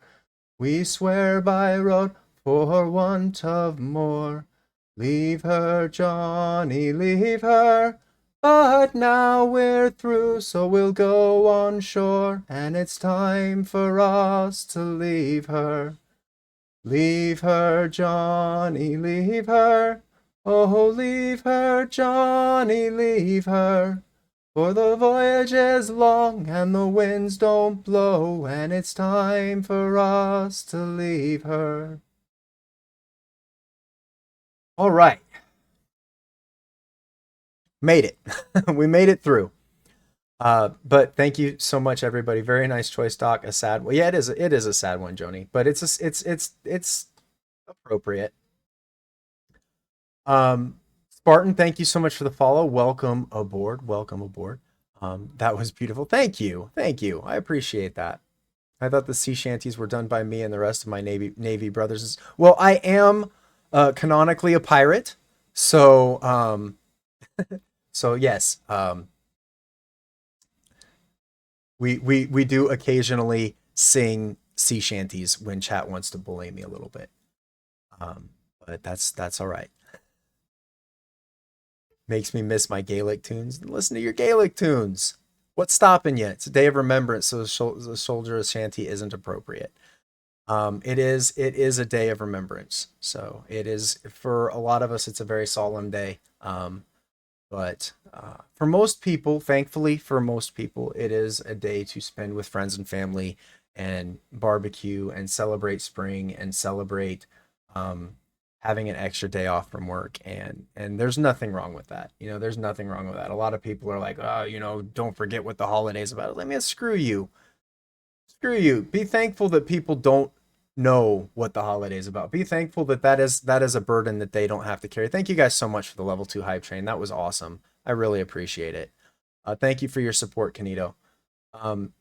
We swear by road for want of more. Leave her, Johnny, leave her. But now we're through, so we'll go on shore, and it's time for us to leave her. Leave her, Johnny, leave her. Oh, leave her, Johnny, leave her. For the voyage is long and the winds don't blow, and it's time for us to leave her. All right. Made it. We made it through. But thank you so much, everybody. Very nice choice, Doc. A sad one. Yeah, it is a sad one, Joni, but it's appropriate. Spartan, thank you so much for the follow. Welcome aboard. Welcome aboard. That was beautiful. Thank you. Thank you. I appreciate that. I thought the sea shanties were done by me and the rest of my Navy brothers. Well, I am canonically a pirate, so so yes, we do occasionally sing sea shanties when chat wants to bully me a little bit, but that's all right. Makes me miss my Gaelic tunes. Listen to your Gaelic tunes. What's stopping you? It's a day of remembrance, so the soldier of shanty isn't appropriate. It is a day of remembrance. So it is, for a lot of us, it's a very solemn day. But for most people, thankfully for most people, it is a day to spend with friends and family and barbecue and celebrate spring and celebrate having an extra day off from work, and there's nothing wrong with that. You know, there's nothing wrong with that. A lot of people are like, oh, you know, don't forget what the holidays about. Let me screw you. Screw you. Be thankful that people don't know what the holiday is about. Be thankful that that is a burden that they don't have to carry. Thank you guys so much for the level 2 hype train. That was awesome. I really appreciate it. Thank you for your support, Kanito.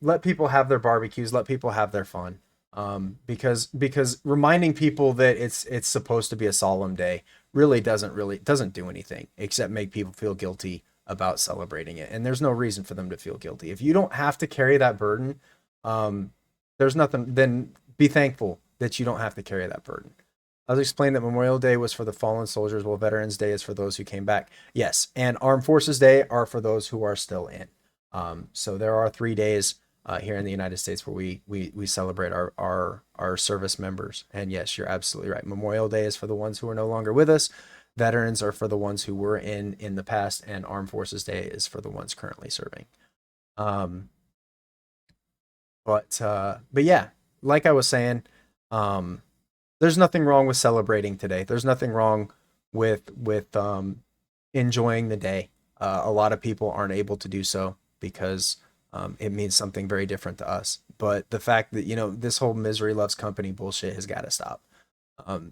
Let people have their barbecues. Let people have their fun. Because reminding people that it's supposed to be a solemn day doesn't do anything except make people feel guilty about celebrating it. And there's no reason for them to feel guilty. If you don't have to carry that burden, there's nothing. Then be thankful that you don't have to carry that burden. I was explaining that Memorial Day was for the fallen soldiers, while Veterans Day is for those who came back. Yes, and Armed Forces Day are for those who are still in. So there are 3 days here in the United States where we celebrate our service members. And yes, you're absolutely right. Memorial Day is for the ones who are no longer with us. Veterans are for the ones who were in the past, and Armed Forces Day is for the ones currently serving. But yeah, like I was saying, there's nothing wrong with celebrating today. There's nothing wrong with enjoying the day. A lot of people aren't able to do so because it means something very different to us. But the fact that, you know, this whole misery loves company bullshit has got to stop.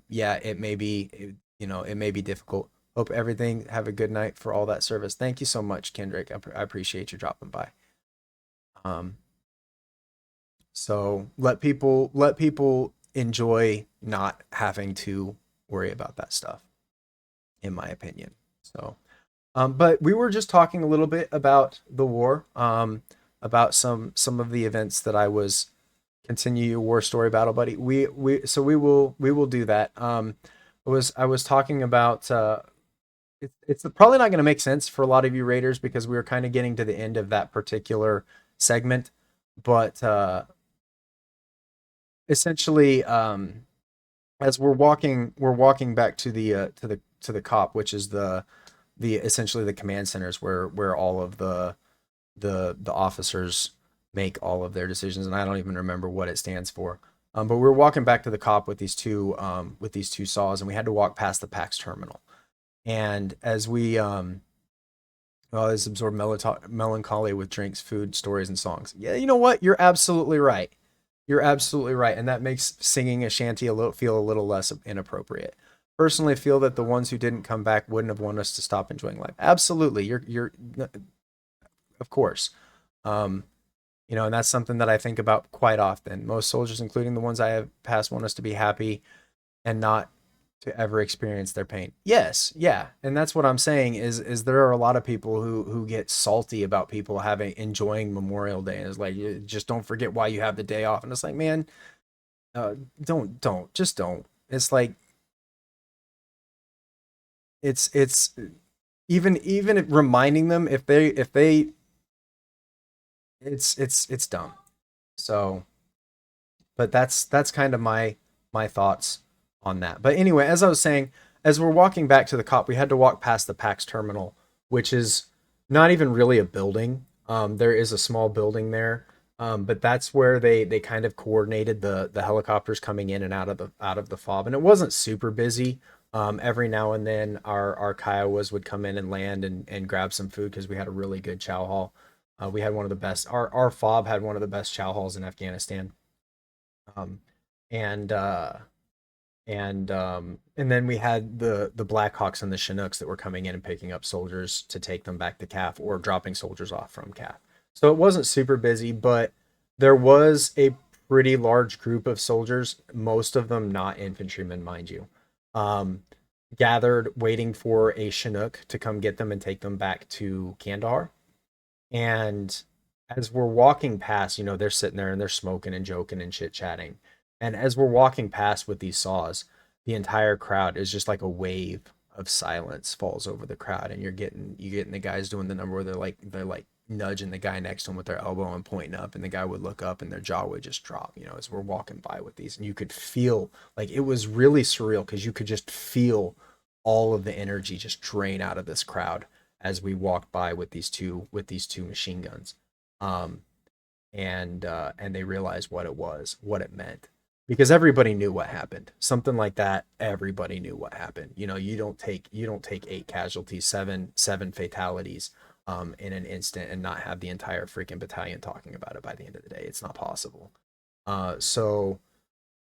Yeah, it may be, you know, it may be difficult. Hope everything. Have a good night for all that service. Thank you so much, Kendrick. I appreciate you dropping by. So let people enjoy not having to worry about that stuff, in my opinion. So, but we were just talking a little bit about the war, about some of the events that I was continue your war story, Battle Buddy. We will do that. I was talking about it's probably not going to make sense for a lot of you Raiders because we were kind of getting to the end of that particular segment, but essentially, as we're walking back to the COP, which is the essentially the command centers where all of the officers make all of their decisions, and I don't even remember what it stands for. But we were walking back to the COP with these two saws, and we had to walk past the PAX terminal. And as we let's absorb melancholy with drinks, food, stories, and songs. Yeah, you know what? You're absolutely right. You're absolutely right, and that makes singing a shanty feel a little less inappropriate. Personally, feel that the ones who didn't come back wouldn't have wanted us to stop enjoying life. Absolutely, you're of course. You know, and that's something that I think about quite often. Most soldiers, including the ones I have passed, want us to be happy and not to ever experience their pain. Yes, yeah, and that's what I'm saying is there are a lot of people who get salty about people enjoying Memorial Day, and it's like, you just don't forget why you have the day off, and it's like, man, don't. It's like it's even reminding them if they it's dumb. So, but that's kind of my thoughts on that. But anyway, as I was saying, as we're walking back to the COP, we had to walk past the PAX terminal, which is not even really a building. There is a small building there, but that's where they kind of coordinated the helicopters coming in and out of the FOB, and it wasn't super busy. Every now and then, our Kiowas would come in and land and grab some food because we had a really good chow hall. We had one of the best. Our FOB had one of the best chow halls in Afghanistan. And then we had the Blackhawks and the Chinooks that were coming in and picking up soldiers to take them back to CAF or dropping soldiers off from CAF. So it wasn't super busy, but there was a pretty large group of soldiers, most of them not infantrymen, mind you, gathered waiting for a Chinook to come get them and take them back to Kandahar. And as we're walking past, you know, they're sitting there and they're smoking and joking and chit chatting. And as we're walking past with these saws, the entire crowd is just like a wave of silence falls over the crowd, and you're getting the guys doing the number where they're like nudging the guy next to them with their elbow and pointing up, and the guy would look up and their jaw would just drop, you know, as we're walking by with these. And you could feel, like, it was really surreal because you could just feel all of the energy just drain out of this crowd as we walked by with these two machine guns. And they realized what it meant. because everybody knew what happened. Something like that, everybody knew what happened. You don't take 8 casualties, seven fatalities in an instant and not have the entire freaking battalion talking about it by the end of the day. It's not possible. So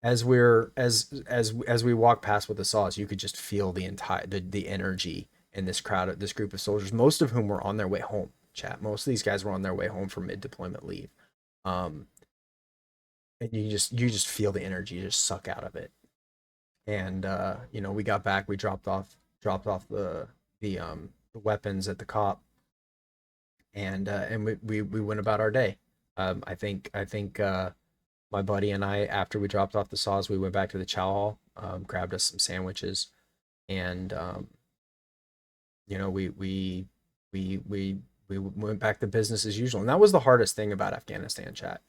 as we walk past with the saws, you could just feel the energy in this crowd, this group of soldiers, most of whom were on their way home. Chat. Most of these guys were on their way home from mid deployment leave. And you just feel the energy just suck out of it. And we got back, we dropped off the weapons at the cop, and we went about our day. I think my buddy and I, after we dropped off the saws, we went back to the chow hall, grabbed us some sandwiches, and we went back to business as usual. And that was the hardest thing about Afghanistan, chat.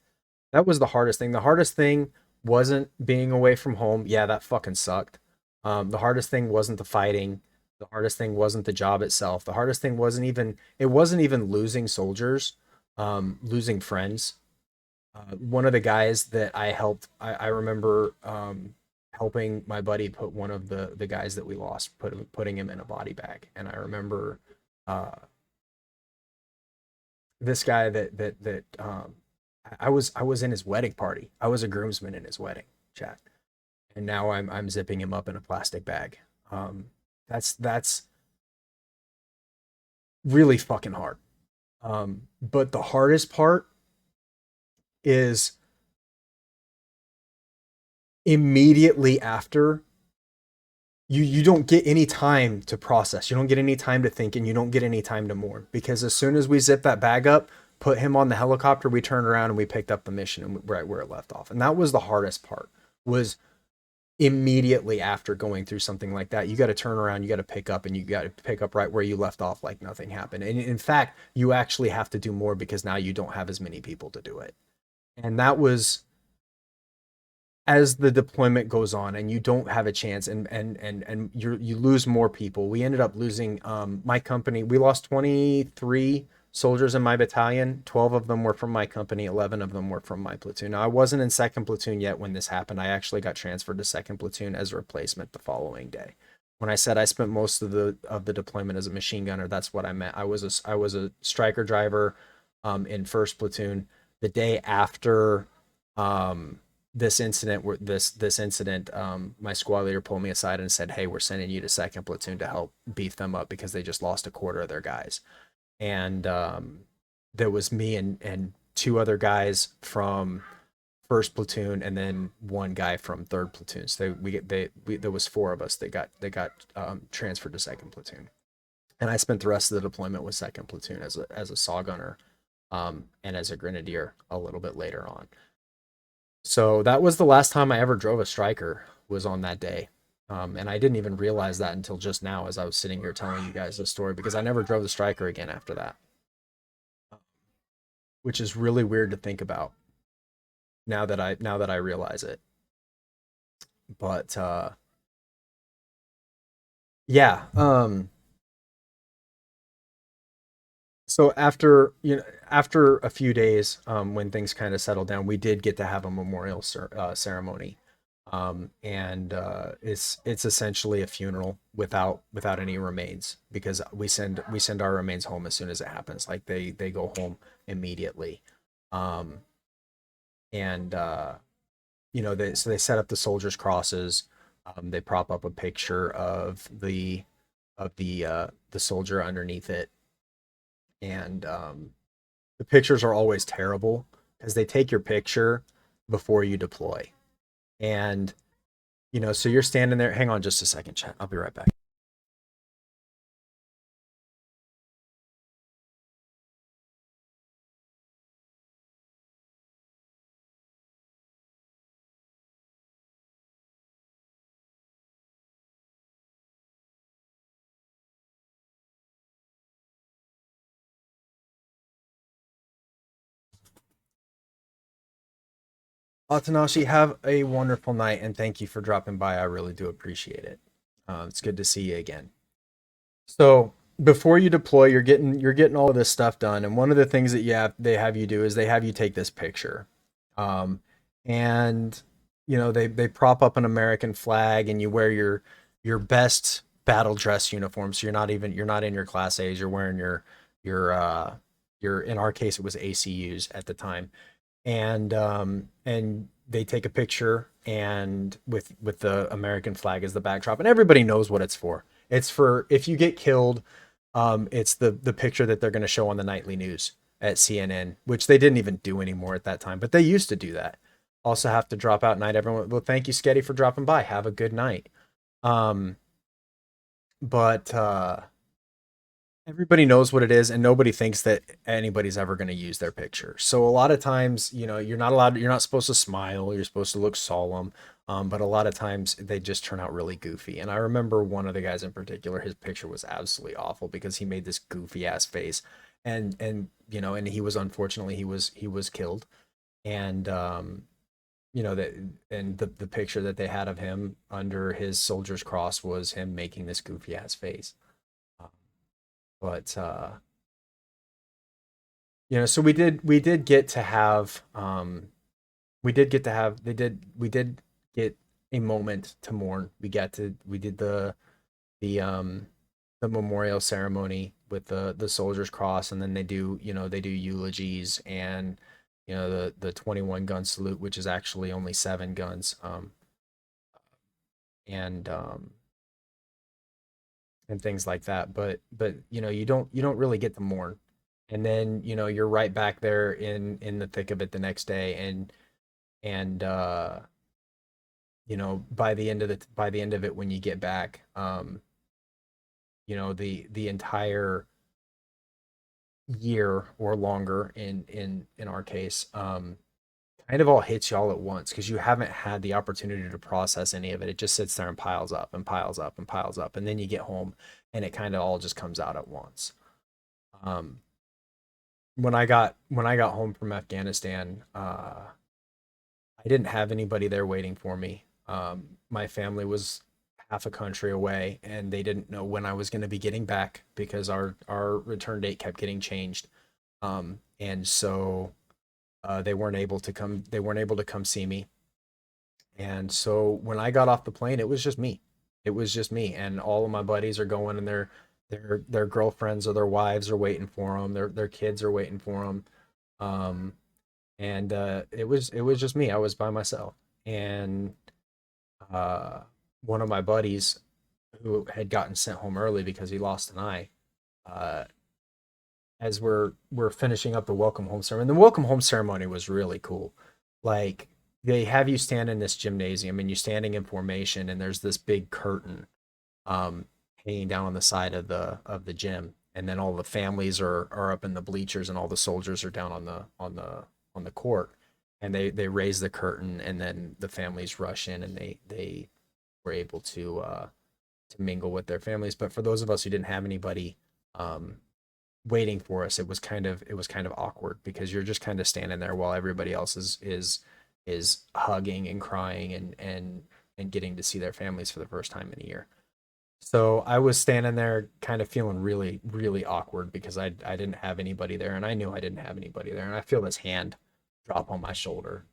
That was the hardest thing. The hardest thing wasn't being away from home. Yeah, that fucking sucked. The hardest thing wasn't the fighting. The hardest thing wasn't the job itself. The hardest thing wasn't even losing soldiers, losing friends. One of the guys that I helped, I remember helping my buddy put one of the guys that we lost, putting him in a body bag. And I remember this guy that I was in his wedding party. I was a groomsman in his wedding, chat. And now I'm zipping him up in a plastic bag. That's really fucking hard. But the hardest part is immediately after. You don't get any time to process. You don't get any time to think, and you don't get any time to mourn, because as soon as we zip that bag up, put him on the helicopter, we turned around and we picked up the mission and right where it left off. And that was the hardest part, was immediately after going through something like that, you got to turn around, you got to pick up, and you got to pick up right where you left off, like nothing happened. And in fact, you actually have to do more, because now you don't have as many people to do it. And that was, as the deployment goes on and you don't have a chance, and you lose more people. We ended up losing, my company, we lost 23 soldiers in my battalion. 12 of them were from my company, 11 of them were from my platoon. Now, I wasn't in second platoon yet when this happened. I actually got transferred to second platoon as a replacement the following day. When I said I spent most of the deployment as a machine gunner, that's what I meant. I was a striker driver in first platoon. The day after this incident, my squad leader pulled me aside and said, "Hey, we're sending you to second platoon to help beef them up, because they just lost a quarter of their guys." And there was me and two other guys from first platoon, and then one guy from third platoon. So there was four of us that got transferred to second platoon, and I spent the rest of the deployment with second platoon as a saw gunner, and as a grenadier a little bit later on. So that was the last time I ever drove a striker, was on that day. And I didn't even realize that until just now, as I was sitting here telling you guys this story, because I never drove the striker again after that, which is really weird to think about now that I realize it. But yeah. So after a few days, when things kind of settled down, we did get to have a memorial ceremony, and it's essentially a funeral without any remains, because we send our remains home as soon as it happens. Like they go home immediately, and they set up the soldiers' crosses. They prop up a picture of the soldier underneath it. And the pictures are always terrible, because they take your picture before you deploy. And so you're standing there. Hang on just a second, chat. I'll be right back. Atanashi, have a wonderful night, and thank you for dropping by. I really do appreciate it. It's good to see you again. So before you deploy, you're getting all of this stuff done, and one of the things that they have you do is they have you take this picture, and they prop up an American flag and you wear your best battle dress uniform. So you're not in your class A's, you're wearing your in our case it was ACUs at the time. And they take a picture and with the American flag as the backdrop, and everybody knows what it's for. It's for if you get killed, it's the picture that they're going to show on the nightly news at CNN, which they didn't even do anymore at that time, but they used to do that. Also have to drop out night. Everyone, well, thank you, Sketty, for dropping by. Have a good night. Um, but everybody knows what it is, and nobody thinks that anybody's ever going to use their picture. So a lot of times, you're not supposed to smile. You're supposed to look solemn. But a lot of times they just turn out really goofy. And I remember one of the guys in particular, his picture was absolutely awful because he made this goofy ass face, and he was unfortunately he was killed, and that and the picture that they had of him under his soldier's cross was him making this goofy ass face. Um, but so we did get to have we did get to have they did we did get a moment to mourn. We did the memorial ceremony with the soldier's cross, and then they do eulogies, and the 21 gun salute, which is actually only 7 guns, and and things like that. But you don't really get to mourn, and then you're right back there in the thick of it the next day, and by the end of it when you get back, the entire year or longer in our case, kind of all hits you all at once because you haven't had the opportunity to process any of it. It just sits there and piles up and piles up and piles up, and then you get home and it kind of all just comes out at once. um when I got home from Afghanistan, I didn't have anybody there waiting for me. My family was half a country away, and they didn't know when I was going to be getting back because our return date kept getting changed. And so they weren't able to come. They weren't able to come see me. And so when I got off the plane, it was just me. It was just me, and all of my buddies are going, and their girlfriends or their wives are waiting for them. Their kids are waiting for them. Um, and it was just me. I was by myself, and uh, one of my buddies who had gotten sent home early because he lost an eye. Uh, as we're finishing up the welcome home ceremony, the welcome home ceremony was really cool. Like they have you stand in this gymnasium, and you're standing in formation, and there's this big curtain um, hanging down on the side of the gym, and then all the families are up in the bleachers, and all the soldiers are down on the court, and they raise the curtain, and then the families rush in, and they were able to mingle with their families. But for those of us who didn't have anybody um, waiting for us, it was kind of awkward because you're just kind of standing there while everybody else is hugging and crying and getting to see their families for the first time in a year. So I was standing there kind of feeling really, really awkward because I didn't have anybody there, and I knew I didn't have anybody there. And I feel this hand drop on my shoulder,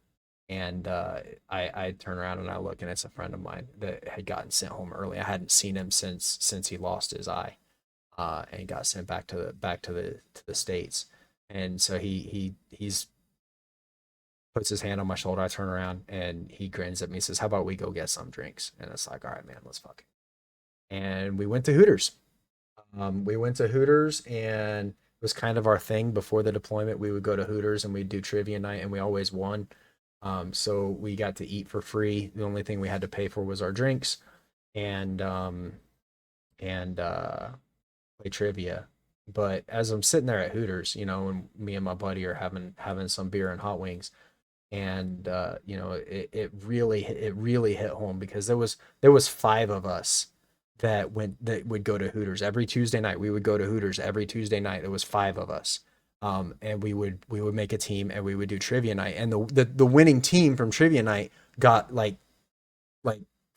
and I turn around and I look, and it's a friend of mine that had gotten sent home early. I hadn't seen him since he lost his eye, and got sent back to the states. And so he's puts his hand on my shoulder. I turn around and he grins at me, says, "How about we go get some drinks?" And it's like, all right, man, let's fuck it. And we went to Hooters. And it was kind of our thing before the deployment. We would go to Hooters and we'd do trivia night, and we always won. So we got to eat for free. The only thing we had to pay for was our drinks, and play trivia. But as I'm sitting there at Hooters, and me and my buddy are having some beer and hot wings, and it really hit home because there was 5 of us that would go to Hooters every Tuesday night. We would go to Hooters every Tuesday night. There was 5 of us. And we would make a team, and we would do trivia night. And the winning team from trivia night got like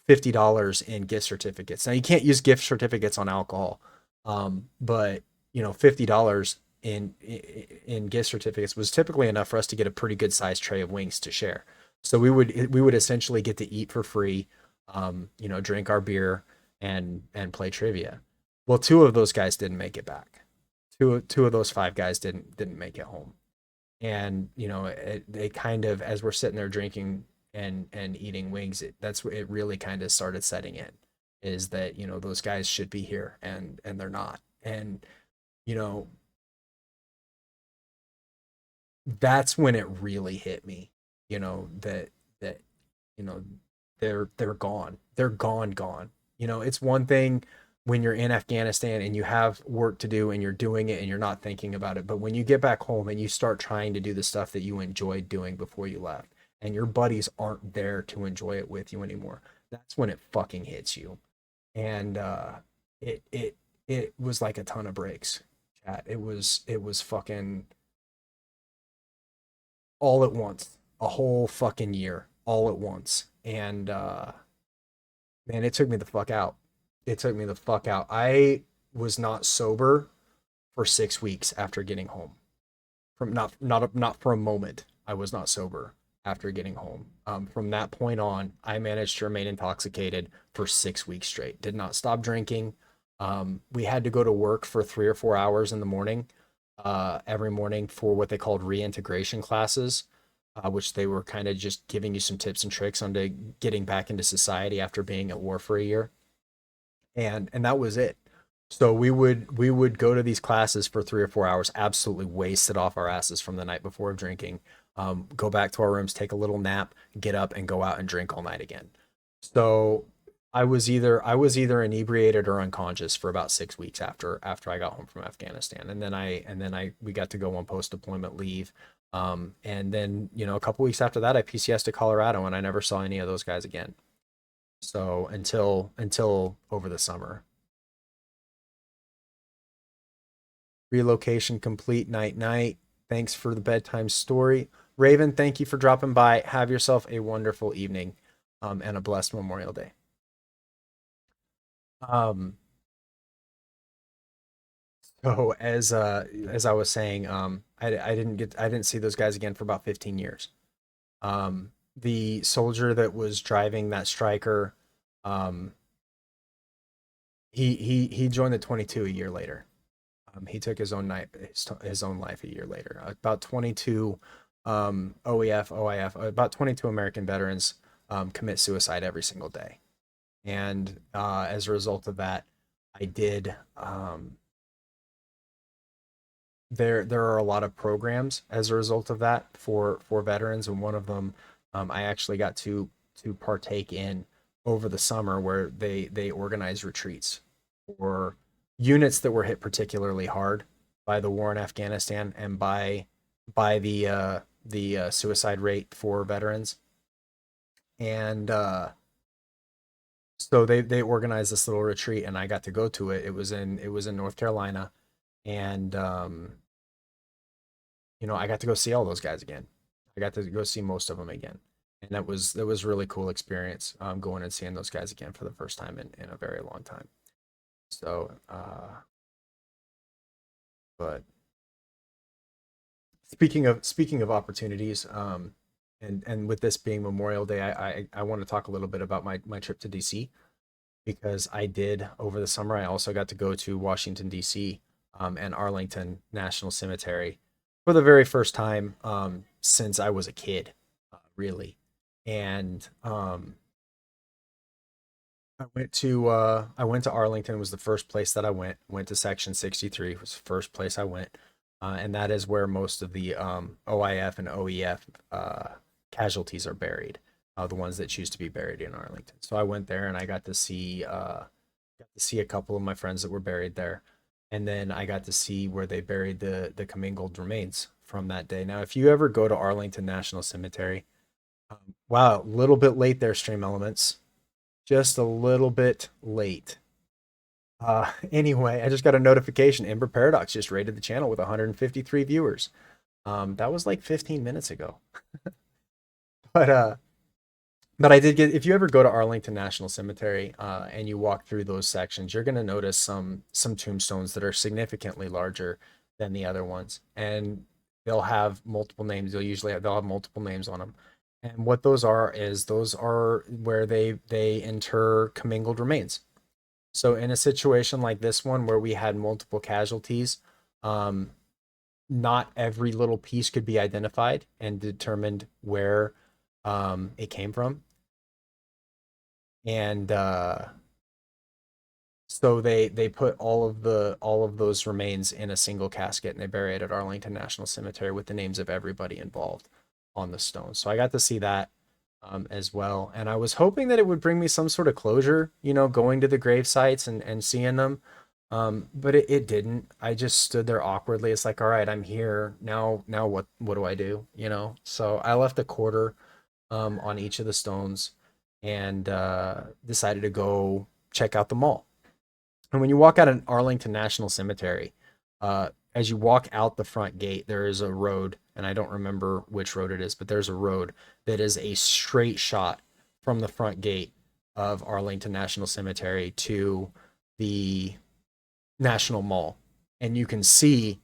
$50 in gift certificates. Now you can't use gift certificates on alcohol, but $50 in gift certificates was typically enough for us to get a pretty good sized tray of wings to share. So we would essentially get to eat for free, drink our beer and play trivia. Well, two of those guys didn't make it back. Two of those five guys didn't make it home. And they kind of, as we're sitting there drinking and eating wings, that's what it really kind of started setting in, is that those guys should be here and they're not. And you know that's when it really hit me, that you know they're gone, they're gone. It's one thing when you're in Afghanistan and you have work to do and you're doing it and you're not thinking about it, but when you get back home and you start trying to do the stuff that you enjoyed doing before you left and your buddies aren't there to enjoy it with you anymore, that's when it fucking hits you. And it was like a ton of breaks, chat. It was fucking all at once, a whole fucking year, all at once. And man, it took me the fuck out. It took me the fuck out. I was not sober for 6 weeks after getting home. From not for a moment. I was not sober after getting home. From that point on, I managed to remain intoxicated for 6 weeks straight. Did not stop drinking. We had to go to work for 3 or 4 hours in the morning, every morning for what they called reintegration classes, which they were kind of just giving you some tips and tricks on to getting back into society after being at war for a year. And that was it. So we would go to these classes for 3 or 4 hours, absolutely wasted off our asses from the night before of drinking. Go back to our rooms, take a little nap, get up, and go out and drink all night again. So I was either inebriated or unconscious for about 6 weeks after I got home from Afghanistan, and then we got to go on post deployment leave. And then a couple weeks after that, I PCS to Colorado, and I never saw any of those guys again. So until over the summer. Relocation complete. Night night. Thanks for the bedtime story. Raven, thank you for dropping by. Have yourself a wonderful evening, and a blessed Memorial Day. Um, so as I was saying, I didn't see those guys again for about 15 years. The soldier that was driving that striker, um, he joined the 22 a year later. He took his own life a year later. About 22 OEF, about 22 American veterans commit suicide every single day. And as a result of that, I did. There are a lot of programs as a result of that for veterans, and one of them I actually got to partake in over the summer, where they organize retreats for units that were hit particularly hard by the war in Afghanistan and by the suicide rate for veterans. And so they organized this little retreat, and I got to go to it. It was in North Carolina, and I got to go see all those guys again. I got to go see most of them again, and that was really cool experience. Going and seeing those guys again for the first time in a very long time. So, but speaking of opportunities, and with this being Memorial Day, I want to talk a little bit about my trip to DC, because I did over the summer. I also got to go to Washington DC, and Arlington National Cemetery for the very first time, since I was a kid, really. And I went to Arlington. Was the first place that I went to Section 63, was the first place I went. And that is where most of the OIF and OEF casualties are buried, the ones that choose to be buried in Arlington. So I went there and I got to see a couple of my friends that were buried there, and then I got to see where they buried the commingled remains from that day. Now, if you ever go to Arlington National Cemetery, wow, a little bit late there, Stream Elements, just a little bit late. Anyway, I just got a notification. Ember Paradox just rated the channel with 153 viewers. That was like 15 minutes ago. But I did get. If you ever go to Arlington National Cemetery, and you walk through those sections, you're gonna notice some tombstones that are significantly larger than the other ones, and they'll have multiple names. They'll have multiple names on them, And what those are is those are where they inter commingled remains. So in a situation like this one where we had multiple casualties, um, not every little piece could be identified and determined where it came from. And so they put all of those remains in a single casket and they bury it at Arlington National Cemetery with the names of everybody involved on the stone. So I got to see that as well, and I was hoping that it would bring me some sort of closure, you know, going to the grave sites and seeing them. But it didn't. I just stood there awkwardly. It's like, all right, I'm here now. Now what do I do? You know. So I left a quarter on each of the stones and decided to go check out the mall. And when you walk out of Arlington National Cemetery, as you walk out the front gate, there is a road, and I don't remember which road it is, but there's a road that is a straight shot from the front gate of Arlington National Cemetery to the National Mall, and you can see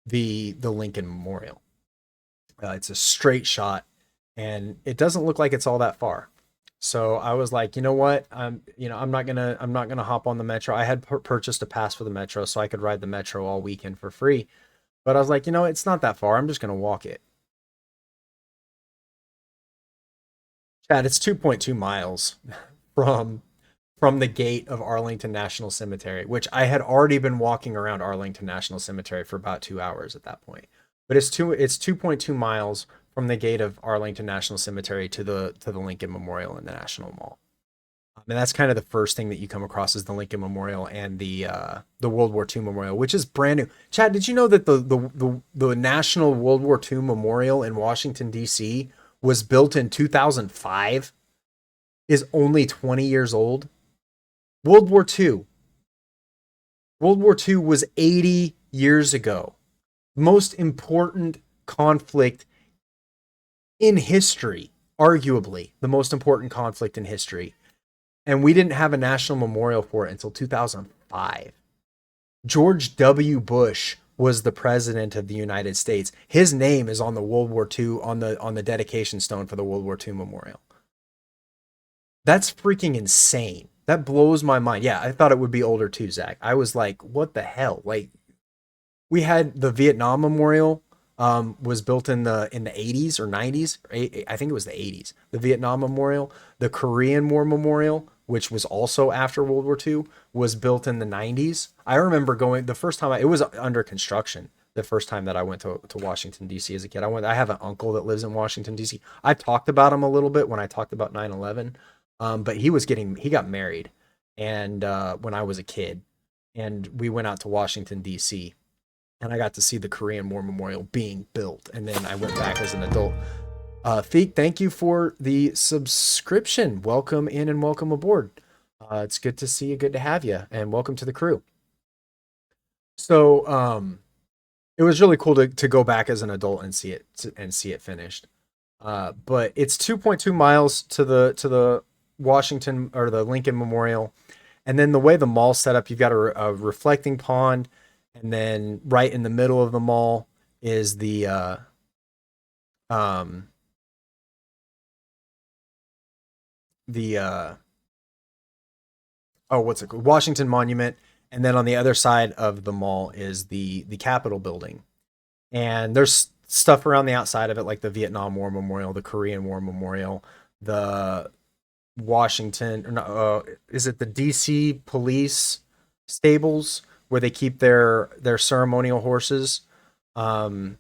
the Lincoln Memorial. It's a straight shot, and it doesn't look like it's all that far. So I was like, you know what? I'm not gonna hop on the metro. I had purchased a pass for the metro, so I could ride the metro all weekend for free. But I was like, you know, it's not that far. I'm just gonna walk it. Chad, it's 2.2 miles from from the gate of Arlington National Cemetery, which I had already been walking around Arlington National Cemetery for about 2 hours at that point. But it's 2.2 miles from the gate of Arlington National Cemetery to the Lincoln Memorial in the National Mall. And that's kind of the first thing that you come across is the Lincoln Memorial and the World War II Memorial, which is brand new. Chad, did you know that the National World War II Memorial in Washington D.C. was built in 2005? Is only 20 years old. World War II. World War II was 80 years ago. Most important conflict in history, arguably the most important conflict in history. And we didn't have a national memorial for it until 2005. George W. Bush was the president of the United States. His name is on the World War II on the dedication stone for the World War II memorial. That's freaking insane. That blows my mind. Yeah, I thought it would be older too, Zach. I was like, what the hell? Like, we had the Vietnam Memorial was built in the 80s or 90s. I think it was the 80s. The Vietnam Memorial, the Korean War Memorial, which was also after World War II, was built in the 90s. I remember going the first time it was under construction. The first time that I went to Washington D.C. as a kid, I have an uncle that lives in Washington D.C. I talked about him a little bit when I talked about 9/11, but he got married, and when I was a kid, and we went out to Washington D.C. and I got to see the Korean War Memorial being built. And then I went back as an adult. Feek, thank you for the subscription. Welcome in and welcome aboard. It's good to see you. Good to have you. And welcome to the crew. So it was really cool to go back as an adult and see it finished. But it's 2.2 miles to the Washington or the Lincoln Memorial. And then the way the mall's set up, you've got a reflecting pond. And then right in the middle of the mall is the what's it called? Washington Monument. And then on the other side of the mall is the Capitol building. And there's stuff around the outside of it, like the Vietnam War Memorial, the Korean War Memorial, the Washington, or no, is it the DC police stables where they keep their ceremonial horses, and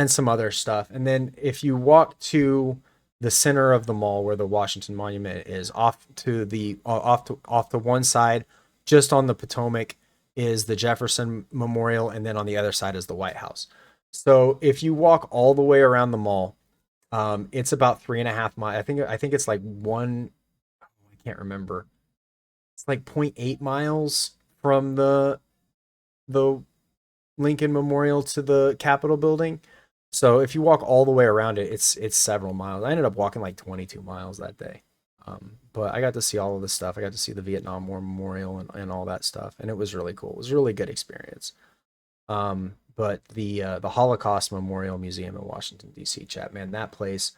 some other stuff. And then if you walk to the center of the mall where the Washington Monument is, off to one side, just on the Potomac, is the Jefferson Memorial, and then on the other side is the White House. So if you walk all the way around the mall, it's about 3.5 miles. I think it's like I can't remember. It's like 0.8 miles from the Lincoln Memorial to the Capitol building. So if you walk all the way around it, it's several miles. I ended up walking like 22 miles that day. But I got to see all of this stuff. I got to see the Vietnam War Memorial and all that stuff, and it was really cool. It was a really good experience. But the Holocaust Memorial Museum in Washington D.C., chat, man, that place,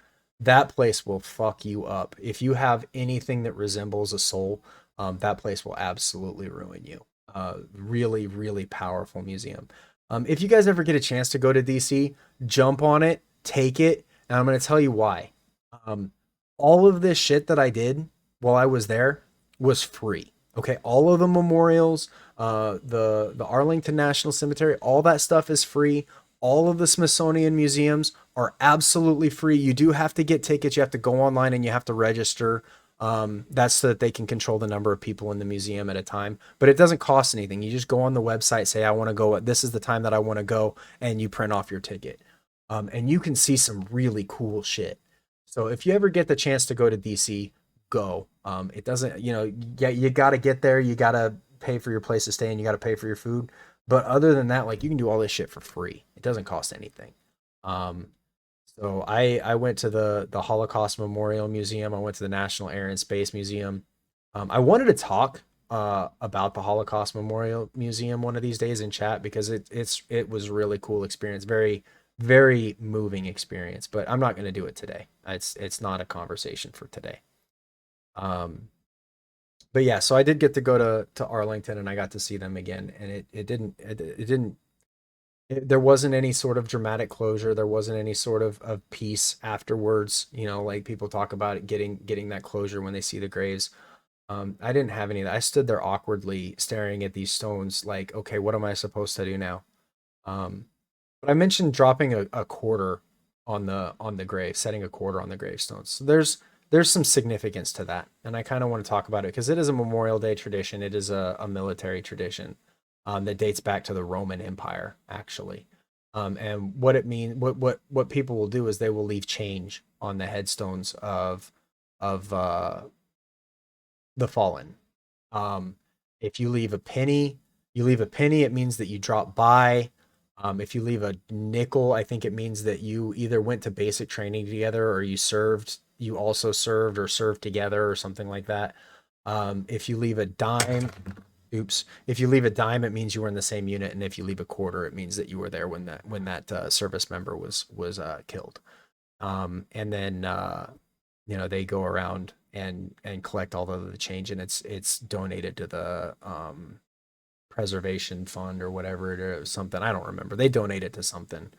that place will fuck you up. If you have anything that resembles a soul, that place will absolutely ruin you. Really, really powerful museum. If you guys ever get a chance to go to DC, jump on it, take it, and I'm going to tell you why. Um, all of this shit that I did while I was there was free. Okay, all of the memorials, the Arlington National Cemetery, all that stuff is free. All of the Smithsonian museums are absolutely free. You do have to get tickets. You have to go online and you have to register. That's so that they can control the number of people in the museum at a time. But it doesn't cost anything. You just go on the website, say, I want to go. This is the time that I want to go, and you print off your ticket. And you can see some really cool shit. So if you ever get the chance to go to DC, go. It doesn't, yeah, you got to get there. You got to pay for your place to stay and you got to pay for your food. But other than that, like you can do all this shit for free. It doesn't cost anything. Um, so I went to the Holocaust Memorial Museum. I went to the National Air and Space Museum. I wanted to talk about the Holocaust Memorial Museum one of these days in chat because it was a really cool experience, very very moving experience. But I'm not going to do it today. It's not a conversation for today. But yeah, so I did get to go to Arlington and I got to see them again, and there wasn't any sort of dramatic closure. There wasn't any sort of peace afterwards. Like people talk about it, getting that closure when they see the graves. I didn't have any of that. I stood there awkwardly staring at these stones like, okay, what am I supposed to do now? But I mentioned dropping a quarter on the grave, setting a quarter on the gravestones. So there's some significance to that, and I kind of want to talk about it because it is a Memorial Day tradition. It is a military tradition that dates back to the Roman Empire, actually. And what it means, what people will do is they will leave change on the headstones of the fallen. If you leave a penny, it means that you drop by. If you leave a nickel, I think it means that you either went to basic training together or you also served or served together or something like that. If you leave a dime, if you leave a dime, it means you were in the same unit. And if you leave a quarter, it means that you were there when that service member was killed. And then, they go around and collect all of the change, and it's donated to the, preservation fund or whatever it is, something. I don't remember. They donate it to something.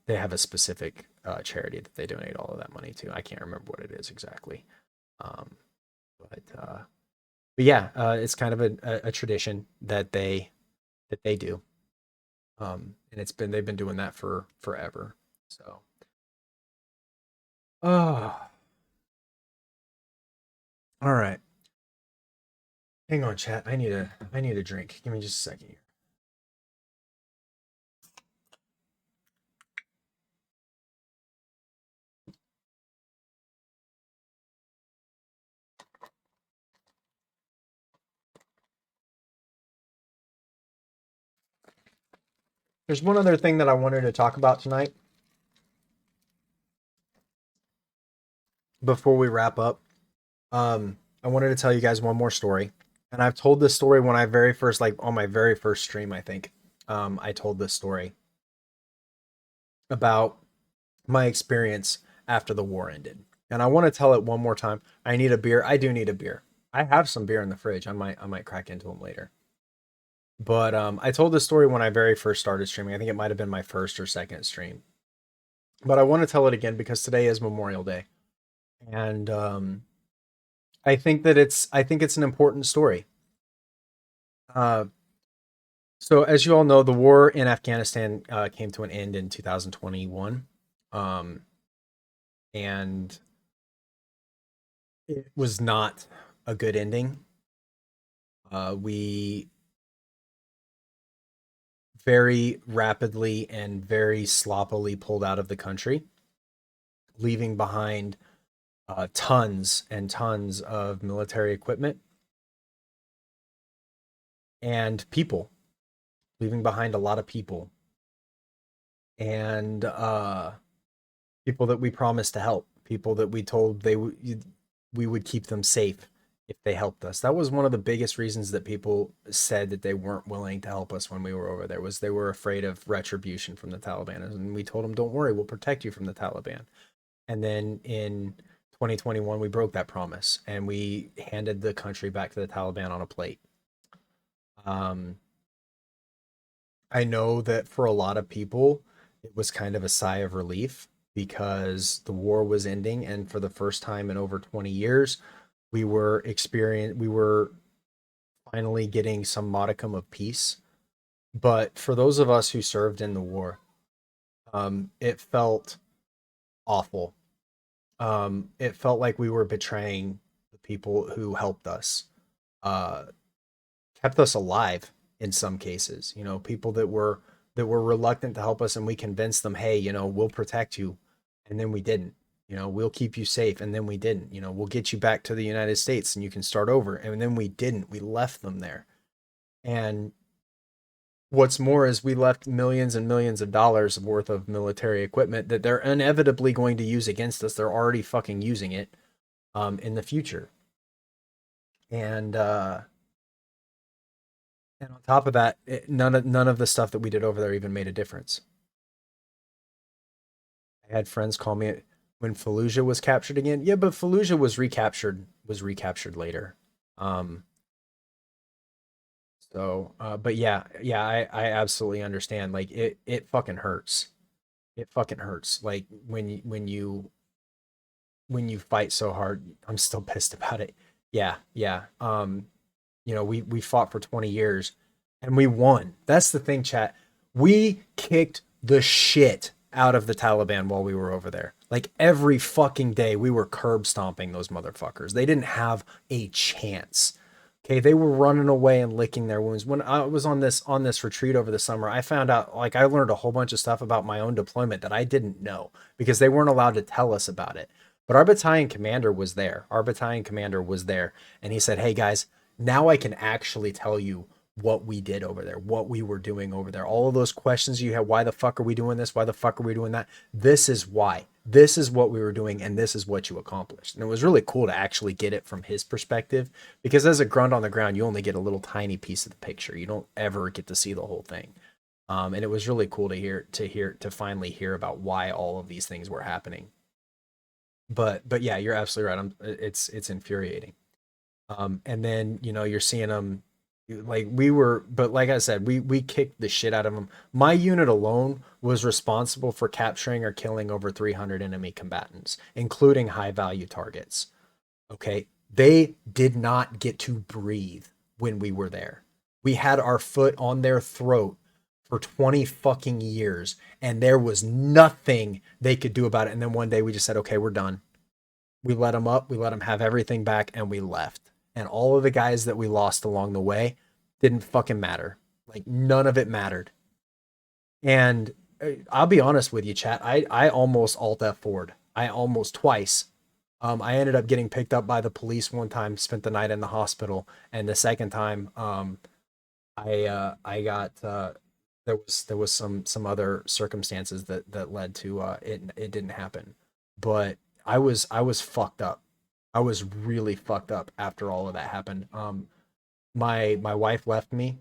They have a specific charity that they donate all of that money to. I can't remember what it is exactly. But yeah, it's kind of a tradition that they do. And they've been doing that for forever. So, oh, all right. Hang on, chat. I need a drink. Give me just a second here. There's one other thing that I wanted to talk about tonight before we wrap up. I wanted to tell you guys one more story. And I've told this story when I very first, like on my very first stream, I think. I told this story about my experience after the war ended. And I want to tell it one more time. I need a beer. I do need a beer. I have some beer in the fridge. I might crack into them later. But I told this story when I very first started streaming. I think it might have been my first or second stream. But I want to tell it again because today is Memorial Day. And I think it's an important story. So as you all know, the war in Afghanistan came to an end in 2021. And it was not a good ending. We very rapidly and very sloppily pulled out of the country, leaving behind tons and tons of military equipment and people, leaving behind a lot of people and people that we promised to help, people that we told we would keep them safe if they helped us. That was one of the biggest reasons that people said that they weren't willing to help us when we were over there, was they were afraid of retribution from the Taliban. And we told them, don't worry, we'll protect you from the Taliban. And then in 2021, we broke that promise and we handed the country back to the Taliban on a plate. Um, I know that for a lot of people, it was kind of a sigh of relief because the war was ending, and for the first time in over 20 years, we were finally getting some modicum of peace. But for those of us who served in the war, it felt awful. It felt like we were betraying the people who helped us, uh, kept us alive in some cases. You know, people that were reluctant to help us, and we convinced them, hey, you know, we'll protect you, and then we didn't. You know, we'll keep you safe, and then we didn't. You know, we'll get you back to the United States, and you can start over, and then we didn't. We left them there, and what's more is we left millions and millions of dollars worth of military equipment that they're inevitably going to use against us. They're already fucking using it in the future. And and on top of that, none of the stuff that we did over there even made a difference. I had friends call me when Fallujah was captured again. Yeah, but Fallujah was recaptured later. Um, but yeah, I absolutely understand. Like it fucking hurts. It fucking hurts. Like when you fight so hard, I'm still pissed about it. Yeah, yeah. You know, we fought for 20 years and we won. That's the thing, chat. We kicked the shit out of the Taliban while we were over there. Like every fucking day we were curb stomping those motherfuckers. They didn't have a chance. Okay, they were running away and licking their wounds. When I was on this retreat over the summer, I found out, like, I learned a whole bunch of stuff about my own deployment that I didn't know because they weren't allowed to tell us about it. But our battalion commander was there. Our battalion commander was there, and he said, "Hey guys, now I can actually tell you what we did over there, what we were doing over there. All of those questions you had, why the fuck are we doing this? Why the fuck are we doing that? This is why. This is what we were doing, and this is what you accomplished." And it was really cool to actually get it from his perspective because as a grunt on the ground, you only get a little tiny piece of the picture. You don't ever get to see the whole thing. And it was really cool to finally hear about why all of these things were happening. But yeah, you're absolutely right. It's infuriating. And then you know you're seeing them like we were, but like I said, we kicked the shit out of them. My unit alone was responsible for capturing or killing over 300 enemy combatants, including high value targets. Okay, they did not get to breathe when we were there. We had our foot on their throat for 20 fucking years, and there was nothing they could do about it. And then one day we just said, okay, we're done. We let them up, we let them have everything back, and we left. And all of the guys that we lost along the way didn't fucking matter. Like none of it mattered. And I'll be honest with you, chat. I almost alt F forward. I almost twice. I ended up getting picked up by the police one time, spent the night in the hospital, and the second time, I got there was some other circumstances that led to it didn't happen. But I was fucked up. I was really fucked up after all of that happened. My wife left me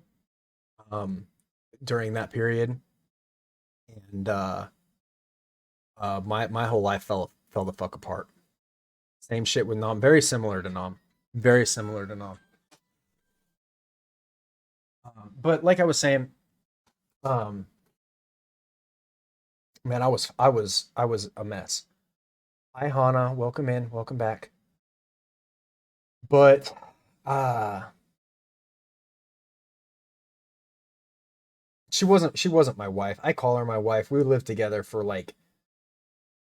during that period, and my whole life fell the fuck apart. Same shit with Nam. Very similar to Nam. Very similar to Nam. But like I was saying, um, man, I was a mess. Hi Hana, welcome in, welcome back. But uh she wasn't my wife. I call her my wife. We lived together for like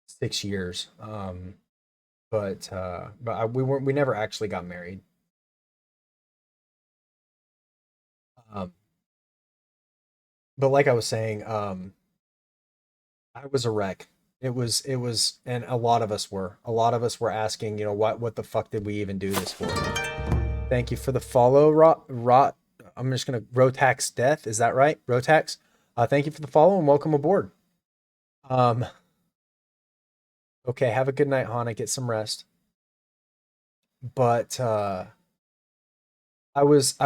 6 years. We never actually got married. Um, but like I was saying, I was a wreck. It was, and a lot of us were. A lot of us were asking, you know, what the fuck did we even do this for? Thank you for the follow, Rot. I'm just gonna Rotax Death. Is that right, Rotax? Thank you for the follow and welcome aboard. Um, okay, have a good night, Hana. Get some rest. But I was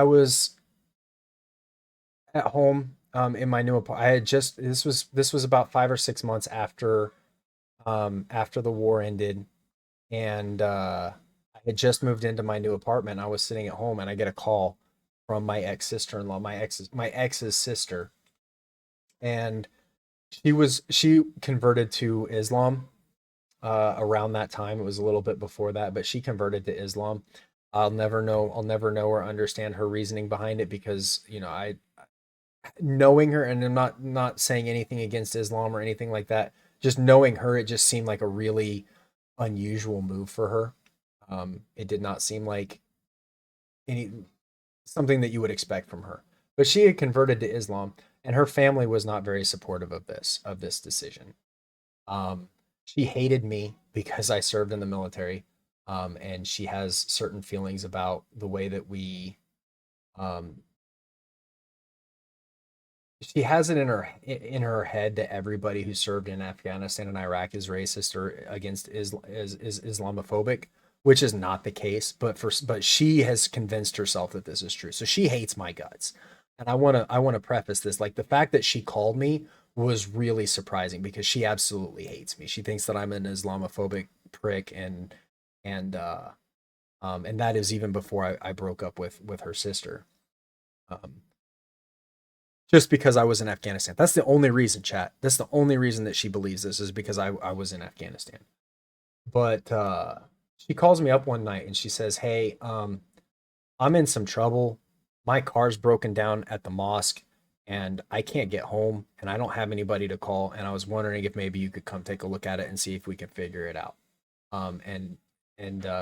at home in my new apartment. I had just this was about 5 or 6 months after after the war ended, and I had just moved into my new apartment. I was sitting at home, and I get a call from my ex sister in law, my ex's sister, and she converted to Islam around that time. It was a little bit before that, but she converted to Islam. I'll never know or understand her reasoning behind it because, I knowing her, and I'm not saying anything against Islam or anything like that. Just knowing her, it just seemed like a really unusual move for her. It did not seem like any something that you would expect from her. But she had converted to Islam, and her family was not very supportive of this decision. Um, she hated me because I served in the military, and she has certain feelings about the way that um, she has it in her head that everybody who served in Afghanistan and Iraq is racist or against is Islamophobic, which is not the case. But she has convinced herself that this is true, so she hates my guts. And I want to preface this, like, the fact that she called me was really surprising because she absolutely hates me. She thinks that I'm an Islamophobic prick, and that is even before I broke up with her sister. Um, just because I was in Afghanistan. That's the only reason, chat. That's the only reason that she believes this is because I was in Afghanistan. But she calls me up one night and she says, "Hey, I'm in some trouble. My car's broken down at the mosque and I can't get home and I don't have anybody to call. And I was wondering if maybe you could come take a look at it and see if we can figure it out. Um, and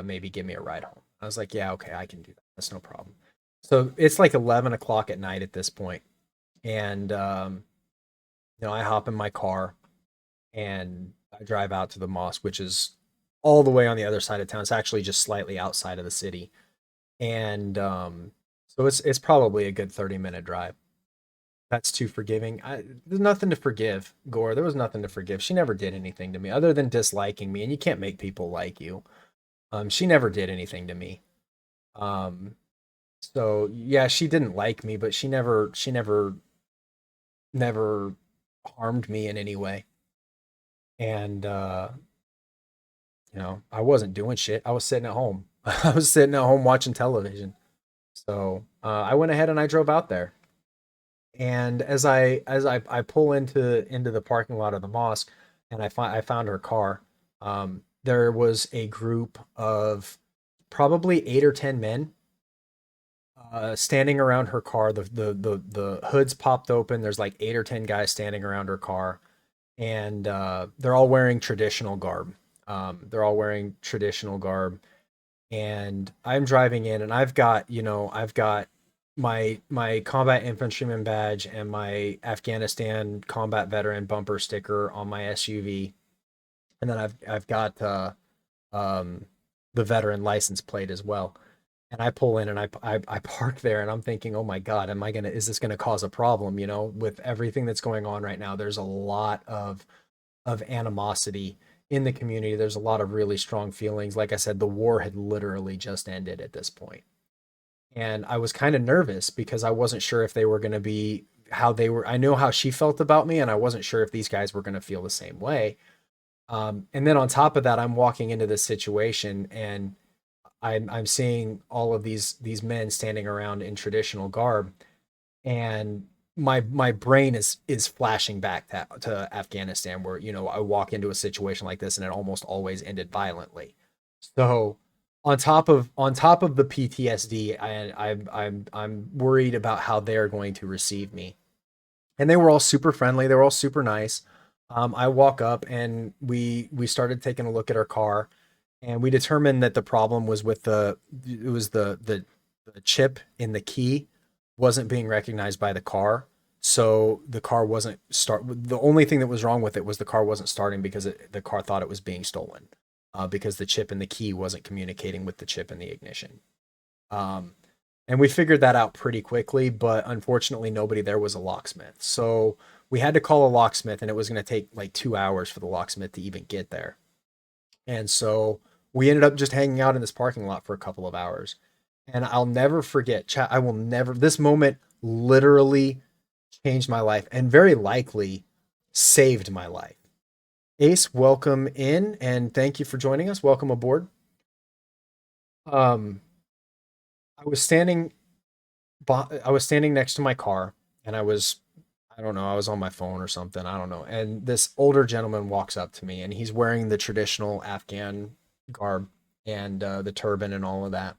maybe give me a ride home." I was like, "Yeah, okay, I can do that. That's no problem." So it's like 11 o'clock at night at this point, and I hop in my car and I drive out to the mosque, which is all the way on the other side of town. It's actually just slightly outside of the city, and so it's probably a good 30-minute drive. That's too forgiving. There's nothing to forgive, Gore. There was nothing to forgive. She never did anything to me other than disliking me, and you can't make people like you. She never did anything to me. Um, so yeah, she didn't like me, but never harmed me in any way. And I wasn't doing shit. I was sitting at home. I was sitting at home watching television. So I went ahead and I drove out there. And as I pull into the parking lot of the mosque, and I found her car. There was a group of probably 8 or 10 men standing around her car. The hoods popped open. There's like 8 or 10 guys standing around her car, and they're all wearing traditional garb. They're all wearing traditional garb, and I'm driving in, and I've got my combat infantryman badge and my Afghanistan combat veteran bumper sticker on my SUV, and then I've got um, the veteran license plate as well. And I pull in and I park there and I'm thinking, oh my God, is this gonna cause a problem? With everything that's going on right now, there's a lot of animosity in the community. There's a lot of really strong feelings. Like I said, the war had literally just ended at this point. And I was kind of nervous because I wasn't sure if they were going to be how they were. I know how she felt about me, and I wasn't sure if these guys were going to feel the same way. And then on top of that, I'm walking into this situation and I'm seeing all of these men standing around in traditional garb, and my brain is flashing back to Afghanistan, where I walk into a situation like this and it almost always ended violently. So on top of the PTSD, I'm worried about how they're going to receive me. And they were all super friendly. They were all super nice. I walk up and we started taking a look at our car, and we determined that the problem was with the chip in the key wasn't being recognized by the car. So the car wasn't start. The only thing that was wrong with it was the car wasn't starting because the car thought it was being stolen, because the chip in the key wasn't communicating with the chip in the ignition. Um, and we figured that out pretty quickly, but unfortunately, nobody there was a locksmith. So we had to call a locksmith, and it was going to take like 2 hours for the locksmith to even get there. And so we ended up just hanging out in this parking lot for a couple of hours. And I'll never forget, chat, I will never, this moment literally changed my life and very likely saved my life. Ace, welcome in and thank you for joining us. Welcome aboard. Um, I was standing I was standing next to my car and I don't know, I was on my phone or something, I don't know. And this older gentleman walks up to me and he's wearing the traditional Afghan garb and the turban and all of that.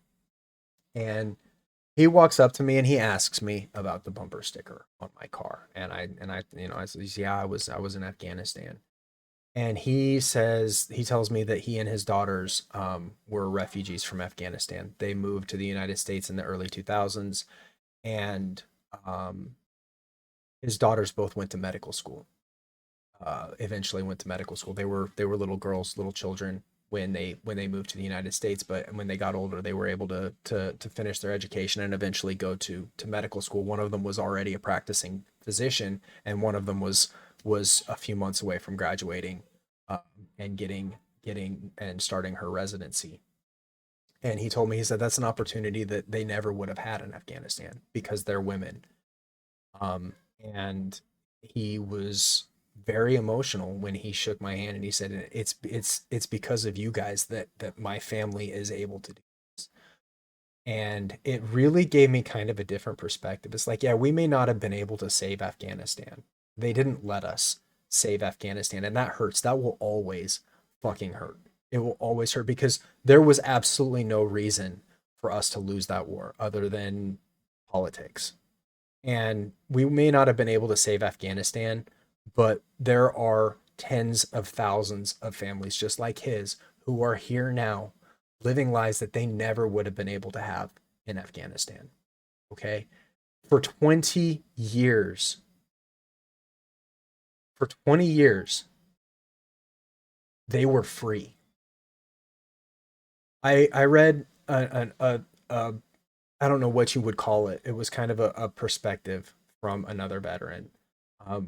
And he walks up to me and he asks me about the bumper sticker on my car. And I I says, "Yeah, I was in Afghanistan." And he tells me that he and his daughters were refugees from Afghanistan. They moved to the United States in the early 2000s, and um, his daughters both went to medical school. Eventually went to medical school. They were little girls, little children when they moved to the United States, but when they got older, they were able to finish their education and eventually go to medical school. One of them was already a practicing physician, and one of them was a few months away from graduating um, and getting and starting her residency. And he told me, he said that's an opportunity that they never would have had in Afghanistan because they're women. And he was very emotional when he shook my hand and he said, it's because of you guys that my family is able to do this." And it really gave me kind of a different perspective. It's like, yeah, we may not have been able to save Afghanistan. They didn't let us save Afghanistan, and that hurts. That will always fucking hurt. It will always hurt because there was absolutely no reason for us to lose that war other than politics. And we may not have been able to save Afghanistan, but there are tens of thousands of families just like his who are here now living lives that they never would have been able to have in Afghanistan. Okay. For 20 years, for 20 years, they were free. I read a I don't know what you would call it. It was kind of a perspective from another veteran.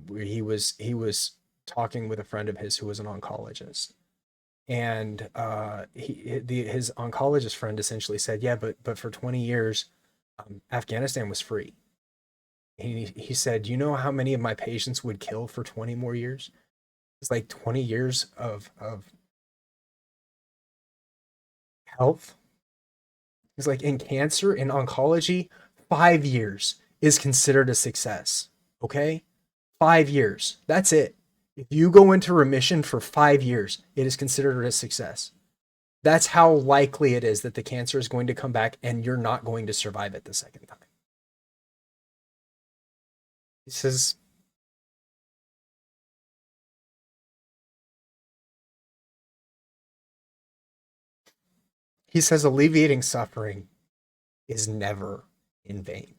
Where he was talking with a friend of his who was an oncologist, and his oncologist friend essentially said, "Yeah, but for 20 years, Afghanistan was free." He said, "You know how many of my patients would kill for 20 more years? It's like 20 years of health." He's like, in cancer, in oncology, 5 years is considered a success. Okay? 5 years. That's it. If you go into remission for 5 years, it is considered a success. That's how likely it is that the cancer is going to come back and you're not going to survive it the second time. He says, alleviating suffering is never in vain.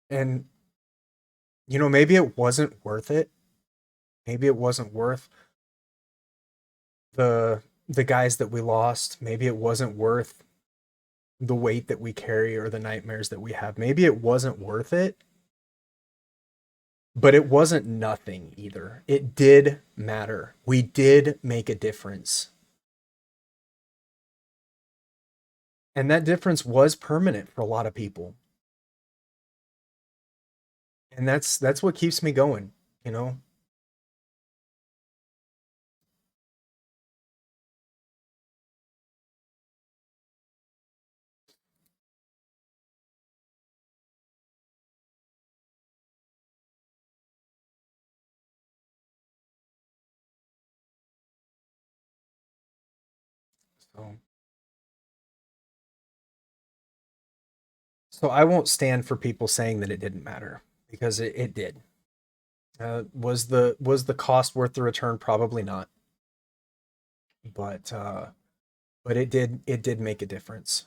And maybe it wasn't worth it. Maybe it wasn't worth the guys that we lost. Maybe it wasn't worth the weight that we carry or the nightmares that we have. Maybe it wasn't worth it, but it wasn't nothing either. It did matter. We did make a difference. And that difference was permanent for a lot of people. And that's what keeps me going, you know? So so I won't stand for people saying that it didn't matter because it did. Was the cost worth the return? Probably not. But it did make a difference.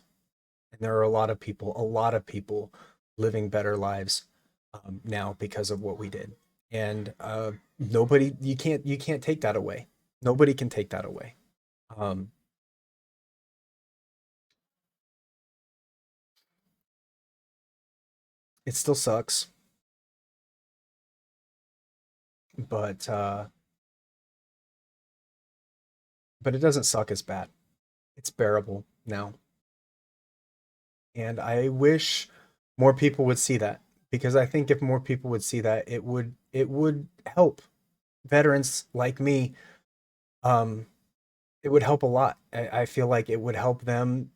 And there are a lot of people living better lives now because of what we did. And nobody, you can't take that away. Nobody can take that away. Um, it still sucks, but but it doesn't suck as bad. It's bearable now. And I wish more people would see that, because I think if more people would see that, it would help veterans like me. Um, it would help a lot. I feel like it would help them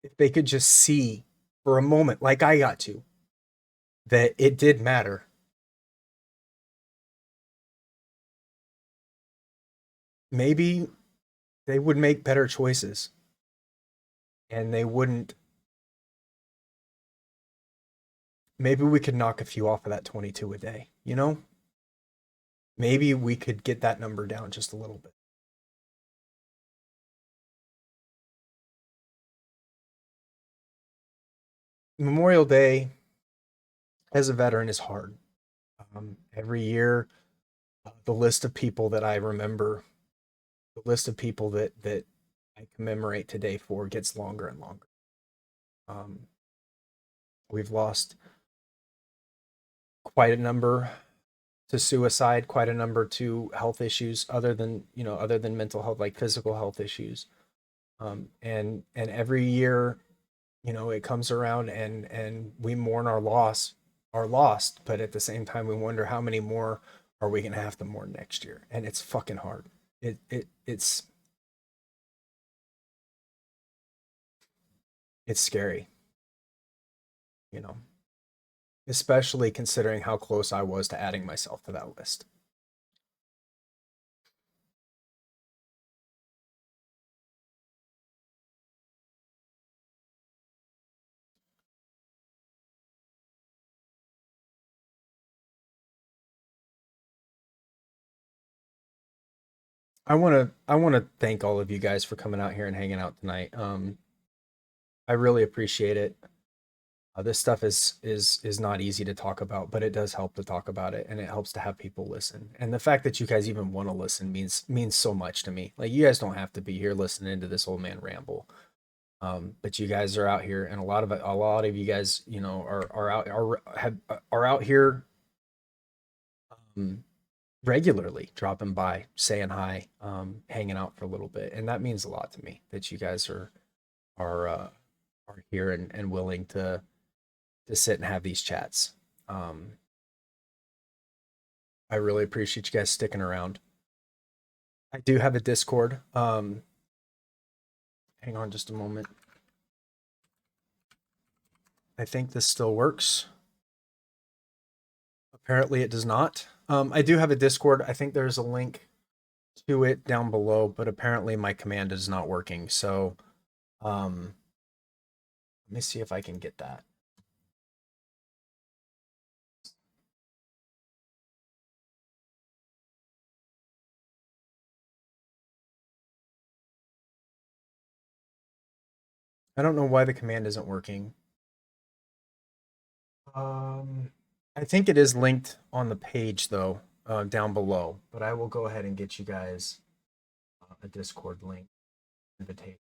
if they could just see for a moment, like I got to, that it did matter. Maybe they would make better choices, and they wouldn't. Maybe we could knock a few off of that 22 a day, you know? Maybe we could get that number down just a little bit. Memorial Day as a veteran is hard. Every year, the list of people that I remember, the list of people that I commemorate today for gets longer and longer. Um, we've lost quite a number to suicide, quite a number to health issues other than, other than mental health, like physical health issues. And every year, it comes around and we mourn our lost, but at the same time we wonder how many more are we going to have to mourn next year. And it's fucking hard. It's scary, you know, especially considering how close I was to adding myself to that list. I want to thank all of you guys for coming out here and hanging out tonight. I really appreciate it. This stuff is not easy to talk about, but it does help to talk about it, and it helps to have people listen. And the fact that you guys even want to listen means so much to me. Like, you guys don't have to be here listening to this old man ramble. But you guys are out here, and a lot of you guys, are out here, um, regularly dropping by, saying hi, hanging out for a little bit, and that means a lot to me that you guys are uh, are here and willing to sit and have these chats. Um, I really appreciate you guys sticking around. I do have a Discord. Hang on just a moment. I think this still works. Apparently it does not. I do have a Discord. I think there's a link to it down below, but apparently my command is not working. So, let me see if I can get that. I don't know why the command isn't working. Um, I think it is linked on the page though, down below. But I will go ahead and get you guys a Discord link invitation.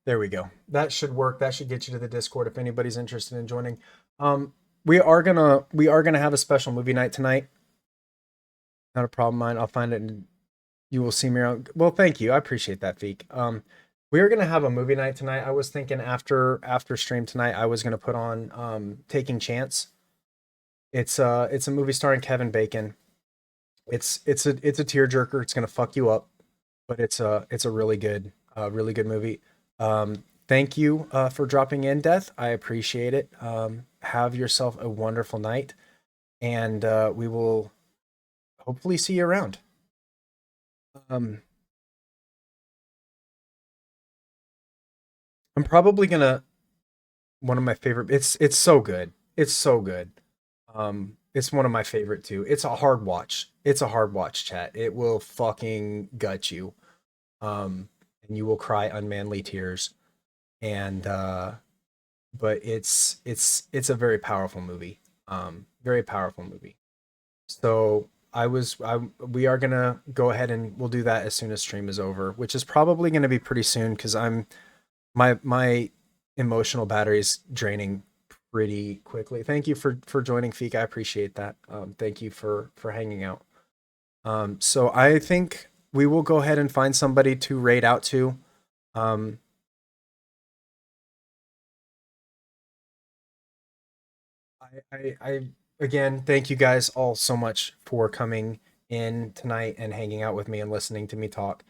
There we go. That should work. That should get you to the Discord if anybody's interested in joining. Um, we are gonna have a special movie night tonight. Not a problem, mine. I'll find it and you will see me around. Well, thank you. I appreciate that, Feek. We are gonna have a movie night tonight. I was thinking after stream tonight, I was gonna put on Taking Chance. It's a movie starring Kevin Bacon. It's a tearjerker. It's gonna fuck you up, but it's a really good movie. Thank you for dropping in, Death. I appreciate it. Have yourself a wonderful night, and we will hopefully see you around. Um, I'm probably gonna one of my favorite. It's so good. It's so good. It's one of my favorite too. It's a hard watch. It's a hard watch, chat. It will fucking gut you. And you will cry unmanly tears. And but it's a very powerful movie. Very powerful movie. So we are gonna go ahead and we'll do that as soon as stream is over, which is probably gonna be pretty soon because my emotional battery is draining pretty quickly. Thank you for joining, Feek. I appreciate that. Thank you for hanging out. So I think we will go ahead and find somebody to raid out to. I again thank you guys all so much for coming in tonight and hanging out with me and listening to me talk.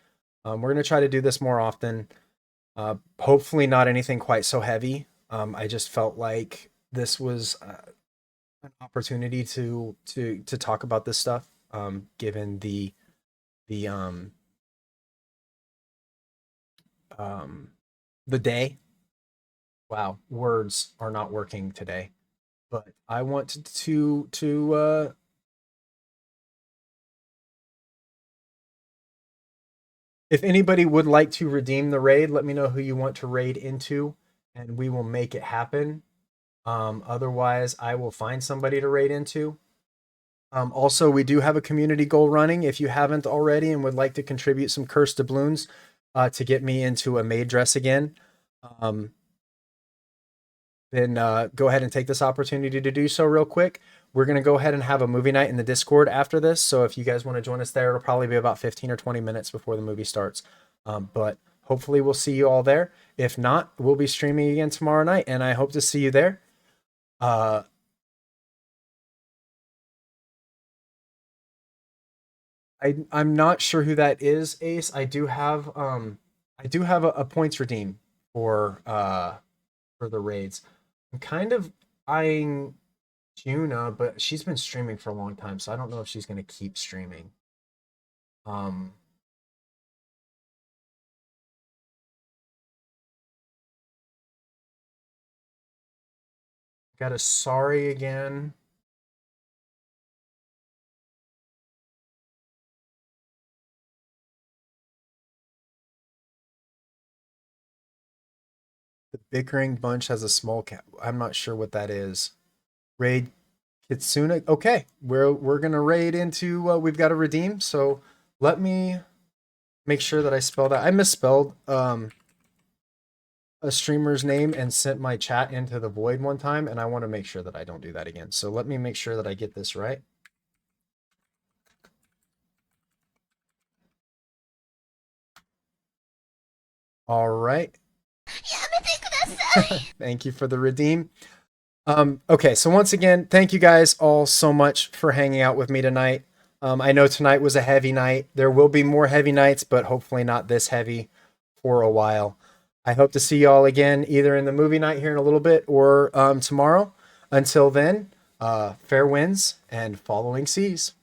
We're gonna try to do this more often. Hopefully not anything quite so heavy. I just felt like this was an opportunity to talk about this stuff, given the the day. Wow, words are not working today. But I want to if anybody would like to redeem the raid, let me know who you want to raid into, and we will make it happen. Otherwise, I will find somebody to raid into. Also, we do have a community goal running. If you haven't already and would like to contribute some cursed doubloons to get me into a maid dress again, then go ahead and take this opportunity to do so real quick. We're going to go ahead and have a movie night in the Discord after this. So if you guys want to join us there, it'll probably be about 15 or 20 minutes before the movie starts. But hopefully we'll see you all there. If not, we'll be streaming again tomorrow night, and I hope to see you there. I'm not sure who that is, Ace. I do have a points redeem for the raids. I'm kind of eyeing Juna, but she's been streaming for a long time, so I don't know if she's going to keep streaming. Got a sorry again. The bickering bunch has a small cat. I'm not sure what that is. Raid Kitsuna. Okay, we're gonna raid into. We've got to redeem. So let me make sure that I spell that. I misspelled a streamer's name and sent my chat into the void one time, and I want to make sure that I don't do that again. So let me make sure that I get this right. All right. Thank you for the redeem. Okay, so once again, thank you guys all so much for hanging out with me tonight. I know tonight was a heavy night. There will be more heavy nights, but hopefully not this heavy for a while. I hope to see you all again either in the movie night here in a little bit or tomorrow. Until then, fair winds and following seas.